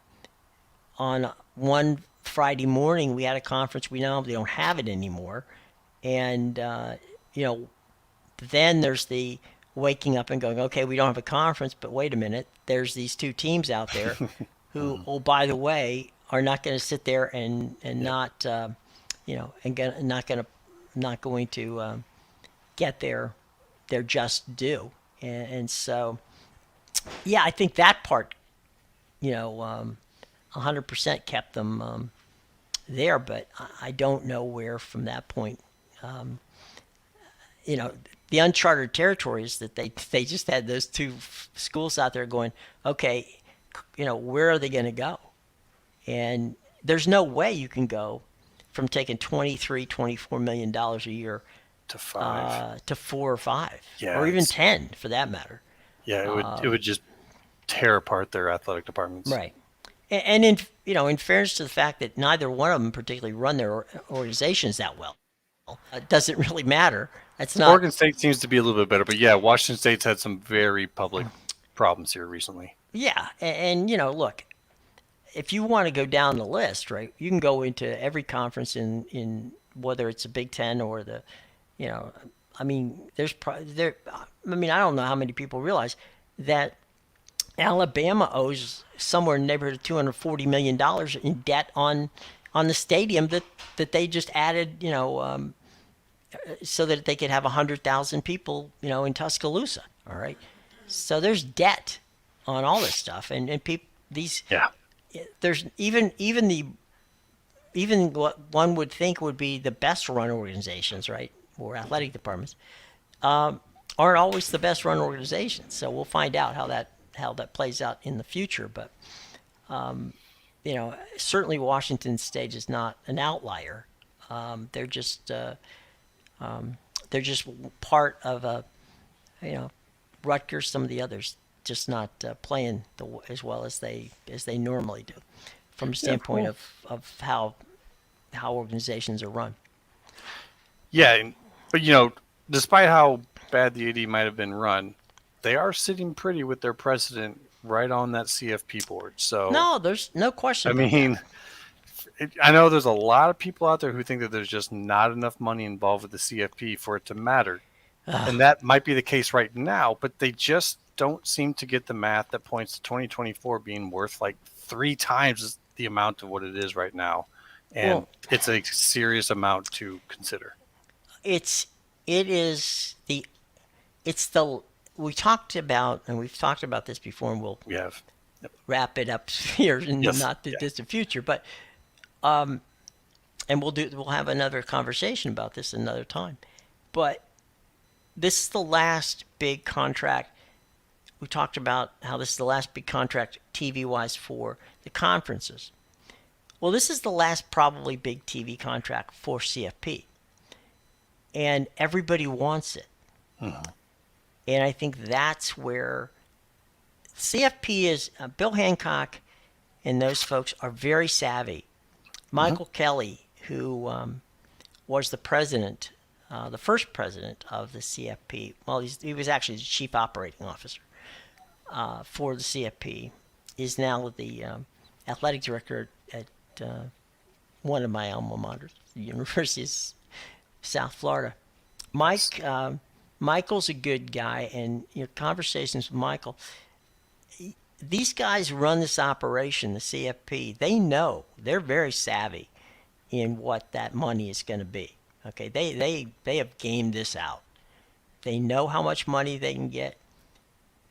one Friday morning we had a conference. We now don't have it anymore, and you know, then there's the waking up and going, okay, we don't have a conference, but wait a minute, there's these two teams out there who,
Mm.
oh, by the way, are not going to sit there and
Yep.
not, not going to get their just due, and so yeah, I think that part, 100% kept them there, but I don't know where from that point, you know, the uncharted territories that they just had those two schools out there going, okay, where are they going to go? And there's no way you can go from taking 23, $24 million a year
To 5.
to 4 or 5,
Yeah,
or even
it's
10 for that matter.
yeah, it would just tear apart their athletic departments.
Right. And in fairness to the fact that neither one of them particularly run their organizations that well, it doesn't really matter. That's not.
Oregon State seems to be a little bit better, but yeah, Washington State's had some very public problems here recently.
Yeah, and look, if you want to go down the list, right, you can go into every conference in whether it's a Big Ten or the, you know, I mean, there's there. I mean, I don't know how many people realize that Alabama owes somewhere in the neighborhood of $240 million in debt on the stadium that they just added, so that they could have 100,000 people, in Tuscaloosa. All right, so there's debt on all this stuff, and people these
Yeah.
there's even what one would think would be the best run organizations, right, or athletic departments, aren't always the best run organizations. So we'll find out how that plays out in the future. But certainly Washington State is not an outlier. They're just part of a, Rutgers. Some of the others just not playing as well as they normally do, from a
Yeah,
standpoint
cool.
of how organizations are run.
Yeah, but despite how bad the AD might have been run, they are sitting pretty with their president right on that CFP board. So,
No, there's no question
I
about that.
mean, I know there's a lot of people out there who think that there's just not enough money involved with the CFP for it to matter. And that might be the case right now, but they just don't seem to get the math that points to 2024 being worth like 3 times the amount of what it is right now. and
Well,
it's a serious amount to consider.
it's it is the it's the we talked about, and we've talked about this before, and we'll
We have, yep.
wrap it up here in the
Yes,
not too
yeah,
distant future. But and we'll have another conversation about this another time. But this is the last big contract. We talked about how this is the last big contract TV wise for the conferences. Well, this is the last probably big TV contract for CFP, and everybody wants it.
Mhm.
And I think that's where CFP is. Bill Hancock and those folks are very savvy.
Mhm.
Michael Kelly, who was the president, the first president of the CFP. Well, he was actually the chief operating officer for the CFP. Is now the athletic director at one of my alma maters, the University of South Florida.
Yes.
Michael's a good guy, and your conversations with Michael. These guys run this operation, the CFP. They know, they're very savvy in what that money is going to be. Okay, they have gamed this out. They know how much money they can get.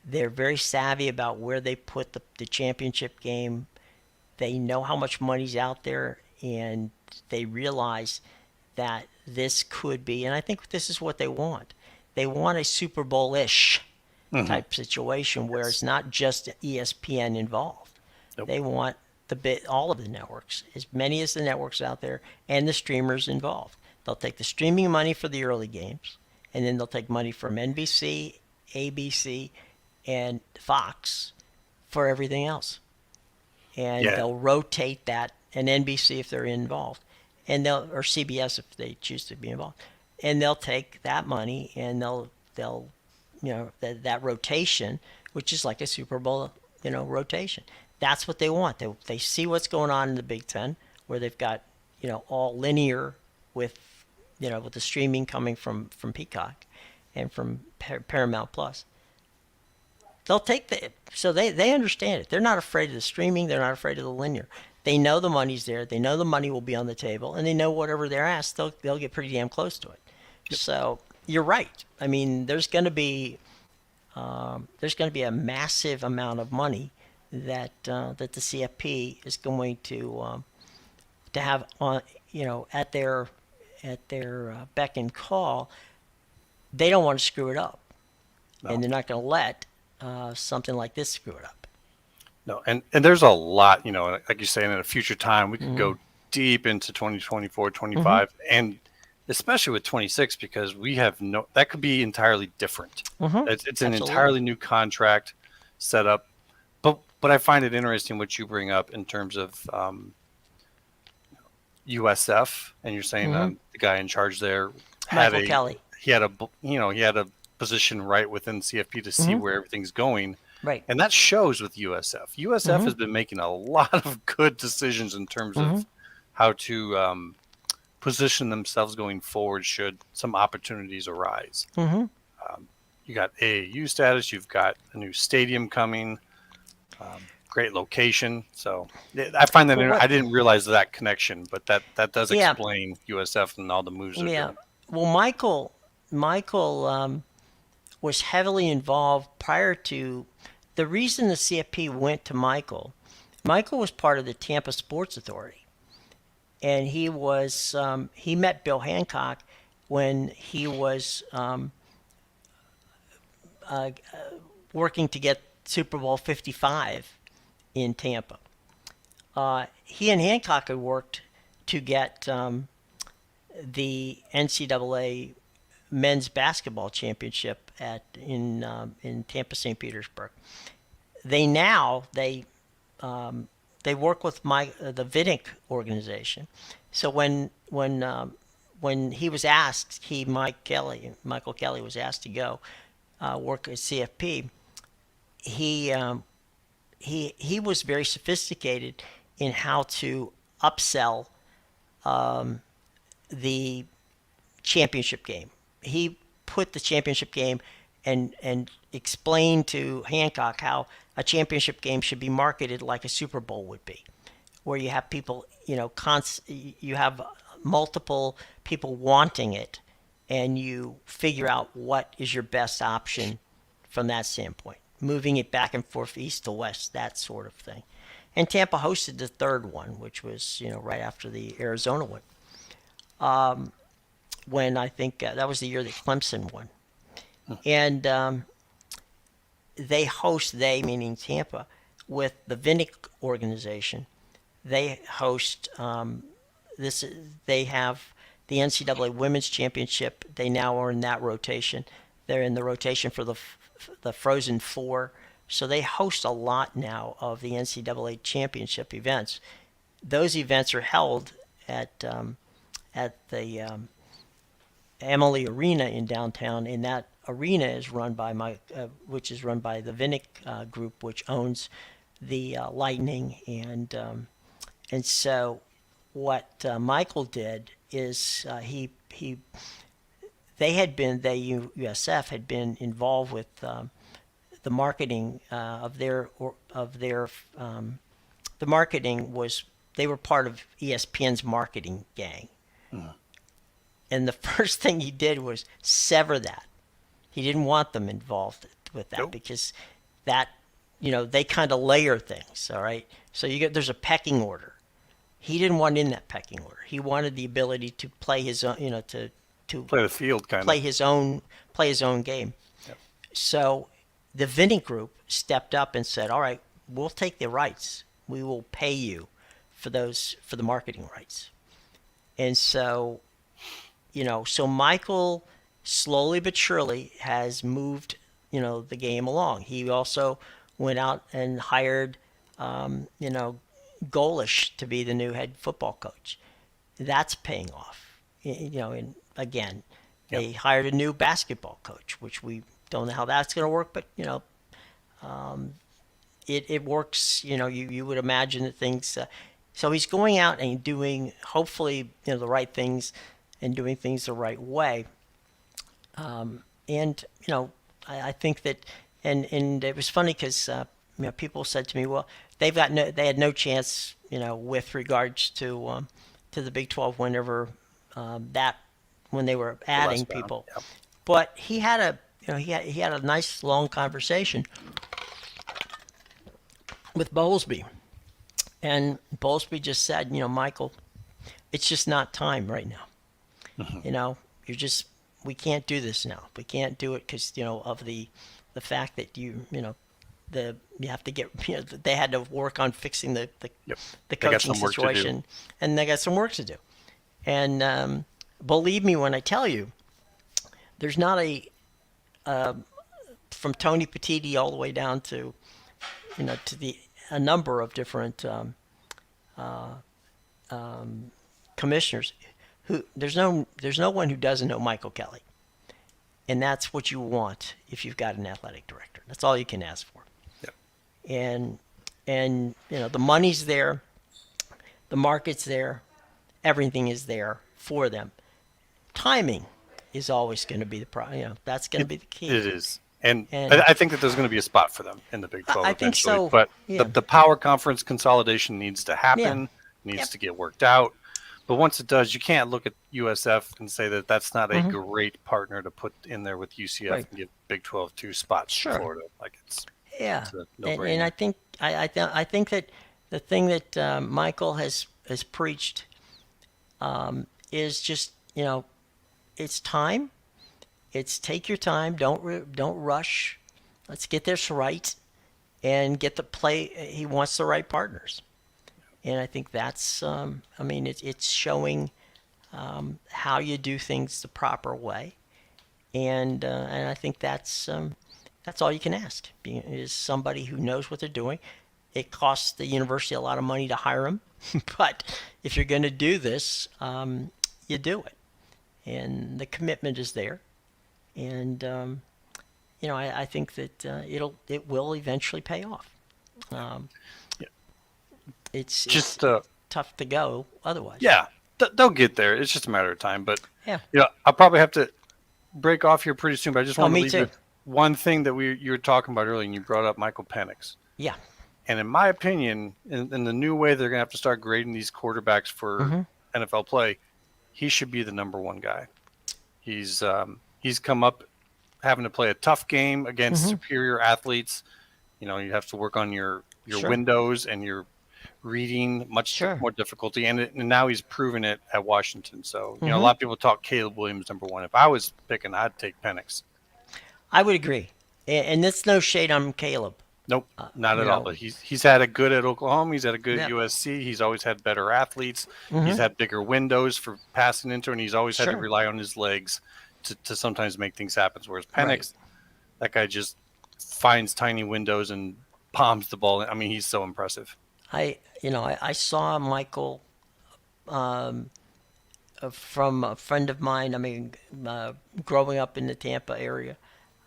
They're very savvy about where they put the championship game. They know how much money's out there, and they realize that this could be, and I think this is what they want. They want a Super Bowl-ish
Mhm.
type situation where it's
Yes.
not just ESPN involved.
Nope.
They want all of the networks, as many as the networks out there, and the streamers involved. They'll take the streaming money for the early games, and then they'll take money from NBC, ABC, and Fox for everything else. And
Yeah.
they'll rotate that, and NBC if they're involved, and or CBS if they choose to be involved, and they'll take that money and they'll that rotation, which is like a Super Bowl rotation. That's what they want. They see what's going on in the Big Ten, where they've got all linear with with the streaming coming from Peacock and from Paramount Plus. They'll take they understand it. They're not afraid of the streaming. They're not afraid of the linear. They know the money's there. They know the money will be on the table, and they know whatever they're asked, they'll get pretty damn close to it.
Yep.
So you're right. I mean, there's going to be a massive amount of money that that the CFP is going to have on at their beck and call. They don't want to screw it up,
No.
and they're not going to let something like this screw it up.
No, and there's a lot, like you say, in a future time, we could go deep into 2024, 25, and especially with 26, because we have that could be entirely different. It's an entirely new contract set up. But I find it interesting what you bring up in terms of USF, and you're saying the guy in charge there
Michael Kelly.
He had a position right within CFP to see where everything's going.
Right.
And that shows with USF. USF has been making a lot of good decisions in terms of how to position themselves going forward should some opportunities arise. You got AAU status. You've got a new stadium coming. Great location. So I find that I didn't realize that connection, but that does explain USF and all the moves they're doing.
Well, Michael was heavily involved prior to. The reason the CFP went to Michael was part of the Tampa Sports Authority, and he met Bill Hancock when he was working to get Super Bowl 55 in Tampa. He and Hancock had worked to get the NCAA men's basketball championship in Tampa, St. Petersburg. They work with the Vinik organization. So when he was asked, Michael Kelly was asked to go work at CFP. He was very sophisticated in how to upsell the championship game. He put the championship game and explained to Hancock how a championship game should be marketed like a Super Bowl would be, where you have people, you have multiple people wanting it, and you figure out what is your best option from that standpoint. Moving it back and forth east to west, that sort of thing. And Tampa hosted the third one, which was right after the Arizona one. When I think that was the year that Clemson won, and they meaning Tampa, with the Vinnick organization. They host this. They have the NCAA Women's Championship. They now are in that rotation. They're in the rotation for the Frozen Four. So they host a lot now of the NCAA Championship events. Those events are held at the Emily Arena in downtown, and that arena is run by which is run by the Vinnick group, which owns the Lightning, and so what Michael did is USF had been involved with the marketing the marketing was, they were part of ESPN's marketing gang. And the first thing he did was sever that. He didn't want them involved with that because that, they kind of layer things, all right? So there's a pecking order. He didn't want in that pecking order. He wanted the ability to play his own, to
play the field,
play his own game.
Yep.
So the Vinnick Group stepped up and said, all right, we'll take the rights. We will pay you for the marketing rights. And so, so Michael slowly but surely has moved, the game along. He also went out and hired, Golish to be the new head football coach. That's paying off. And again, they hired a new basketball coach, which we don't know how that's going to work, but it works. You would imagine that things. So he's going out and doing, hopefully, the right things, and doing things the right way. And I think that, and it was funny because people said to me, well, they had no chance, with regards to the Big 12 whenever when they were adding people.
Yep.
But he had he had a nice long conversation with Bowlesby, and Bowlesby just said, Michael, it's just not time right now. We can't do this now. We can't do it because of the fact that you have to get, they had to work on fixing the coaching situation, and they got some work to do. And believe me when I tell you, there's not from Tony Petitti all the way down to to a number of different commissioners who there's no one who doesn't know Michael Kelly, and that's what you want if you've got an athletic director. That's all you can ask for. And the money's there, the market's there, everything is there for them. Timing is always going to be the problem. That's going to be the key.
It is. And I think that there's going to be a spot for them in the Big 12
I think so.
But the power conference consolidation needs to happen, needs to get worked out. But once it does, you can't look at USF and say that that's not a great partner to put in there with UCF and give Big 12 two spots for Florida. Like it's a no-brainer.
And I think that the thing that Michael has preached is just it's time. It's take your time. Don't rush. Let's get this right, and get the play. He wants the right partners, and I think that's. It's showing how you do things the proper way, and I think that's all you can ask. Is somebody who knows what they're doing. It costs the university a lot of money to hire them, but if you're going to do this, you do it, and the commitment is there. And I think that it will eventually pay off. It's just tough to go otherwise.
Yeah, they'll get there. It's just a matter of time. But I'll probably have to break off here pretty soon. But I just want to leave you with one thing that you were talking about earlier, and you brought up Michael Penix.
Yeah.
And in my opinion, in the new way they're going to have to start grading these quarterbacks for NFL play, he should be the number one guy. He's come up having to play a tough game against superior athletes. You know, you have to work on your
Sure.
windows and your reading much
Sure.
more difficulty. And now he's proven it at Washington. So, you know, a lot of people talk Caleb Williams number one. If I was picking, I'd take Penix.
I would agree. And that's no shade on Caleb.
Nope, not at
you
all.
know.
But he's had a good at Oklahoma. He's had a good
Yep.
at USC. He's always had better athletes. He's had bigger windows for passing into, and he's always had to
Sure.
rely on his legs to sometimes make things happen. Whereas Penix,
Right.
that guy just finds tiny windows and palms the ball. I mean, he's so impressive.
I saw Michael from a friend of mine. I mean, growing up in the Tampa area.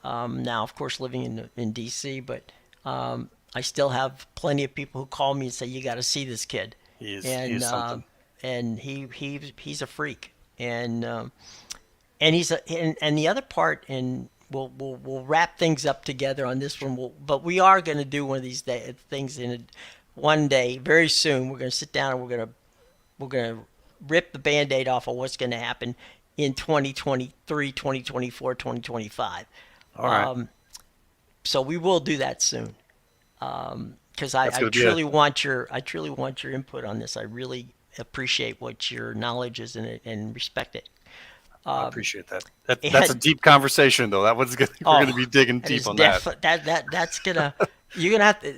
Now, of course, living in D.C., but I still have plenty of people who call me and say, "You got to see this kid,"
He
and
is something.
he's a freak, and and the other part, and we'll wrap things up together on this one. But we are going to do one of these things one day very soon. We're going to sit down and we're going to rip the Band-Aid off of what's going to happen in 2023, 2024, 2025.
All right.
So we will do that soon. Because I truly want your input on this. I really appreciate what your knowledge is in it and respect it.
I appreciate that. That's a deep conversation, though. That one's we're going to be digging deep on that.
That's gonna you're gonna have to.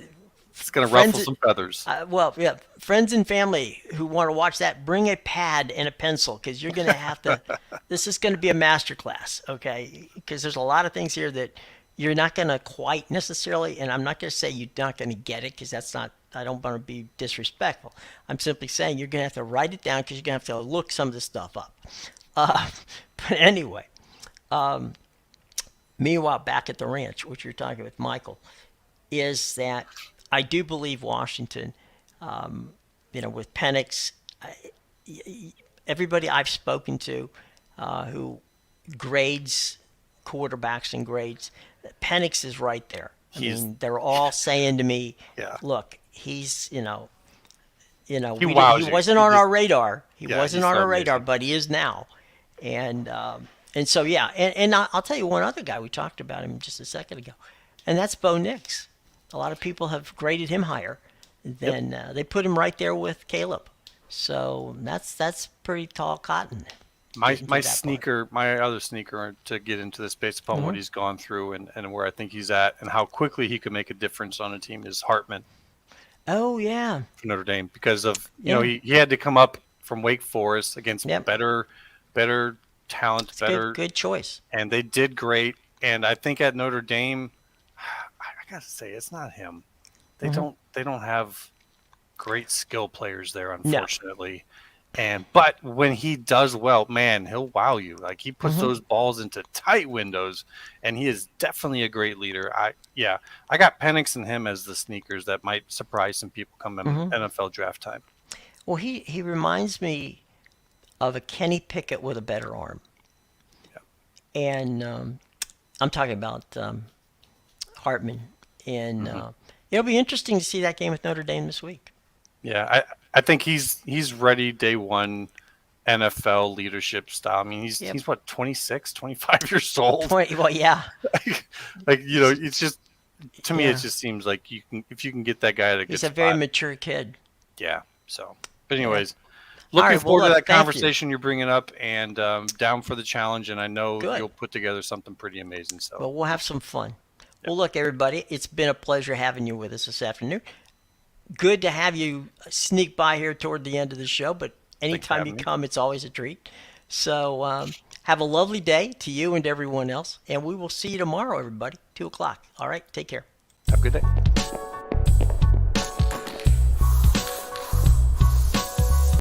It's going to ruffle some feathers.
Well, yeah, friends and family who want to watch that, bring a pad and a pencil because you're going to have to. This is going to be a masterclass, okay? Because there's a lot of things here that you're not going to quite necessarily, and I'm not going to say you're not going to get it because that's not. I don't want to be disrespectful. I'm simply saying you're going to have to write it down because you're going to have to look some of this stuff up. But anyway, meanwhile, back at the ranch, what you're talking with Michael, is that I do believe Washington, with Penix, everybody I've spoken to who grades quarterbacks and grades, Penix is right there. I mean, they're all saying to me, look, he's, he wasn't on our radar. He wasn't on our radar, but he is now. And so, yeah. And I'll tell you one other guy. We talked about him just a second ago, and that's Bo Nix. A lot of people have graded him higher than they put him right there with Caleb. So that's pretty tall cotton.
My other sneaker to get into this based upon what he's gone through and where I think he's at and how quickly he could make a difference on a team is Hartman.
Oh yeah,
for Notre Dame because of he had to come up from Wake Forest against better talent,
good choice,
and they did great. And I think at Notre Dame, I gotta say it's not him. They don't have great skill players there, unfortunately. But when he does well, man, he'll wow you. Like he puts those balls into tight windows, and he is definitely a great leader. I got Penix and him as the sneakers that might surprise some people come NFL draft time.
Well, he reminds me of a Kenny Pickett with a better arm. Yeah. And I'm talking about Hartman. And it'll be interesting to see that game with Notre Dame this week.
Yeah, I think he's ready day one NFL leadership style. I mean, he's what, 26, 25 years old?
Well, yeah.
It's just, to me, it just seems like if you can get that guy at a good spot.
He's a very mature kid.
Yeah, so. But anyways, looking forward to that conversation you're bringing up and down for the challenge, and I know you'll put together something pretty amazing. So.
Well, we'll have some fun. Yep. Well, look, everybody, it's been a pleasure having you with us this afternoon. Good to have you sneak by here toward the end of the show, but anytime you come, it's always a treat. So have a lovely day to you and to everyone else, and we will see you tomorrow, everybody, 2:00. All right, take care.
Have a good day.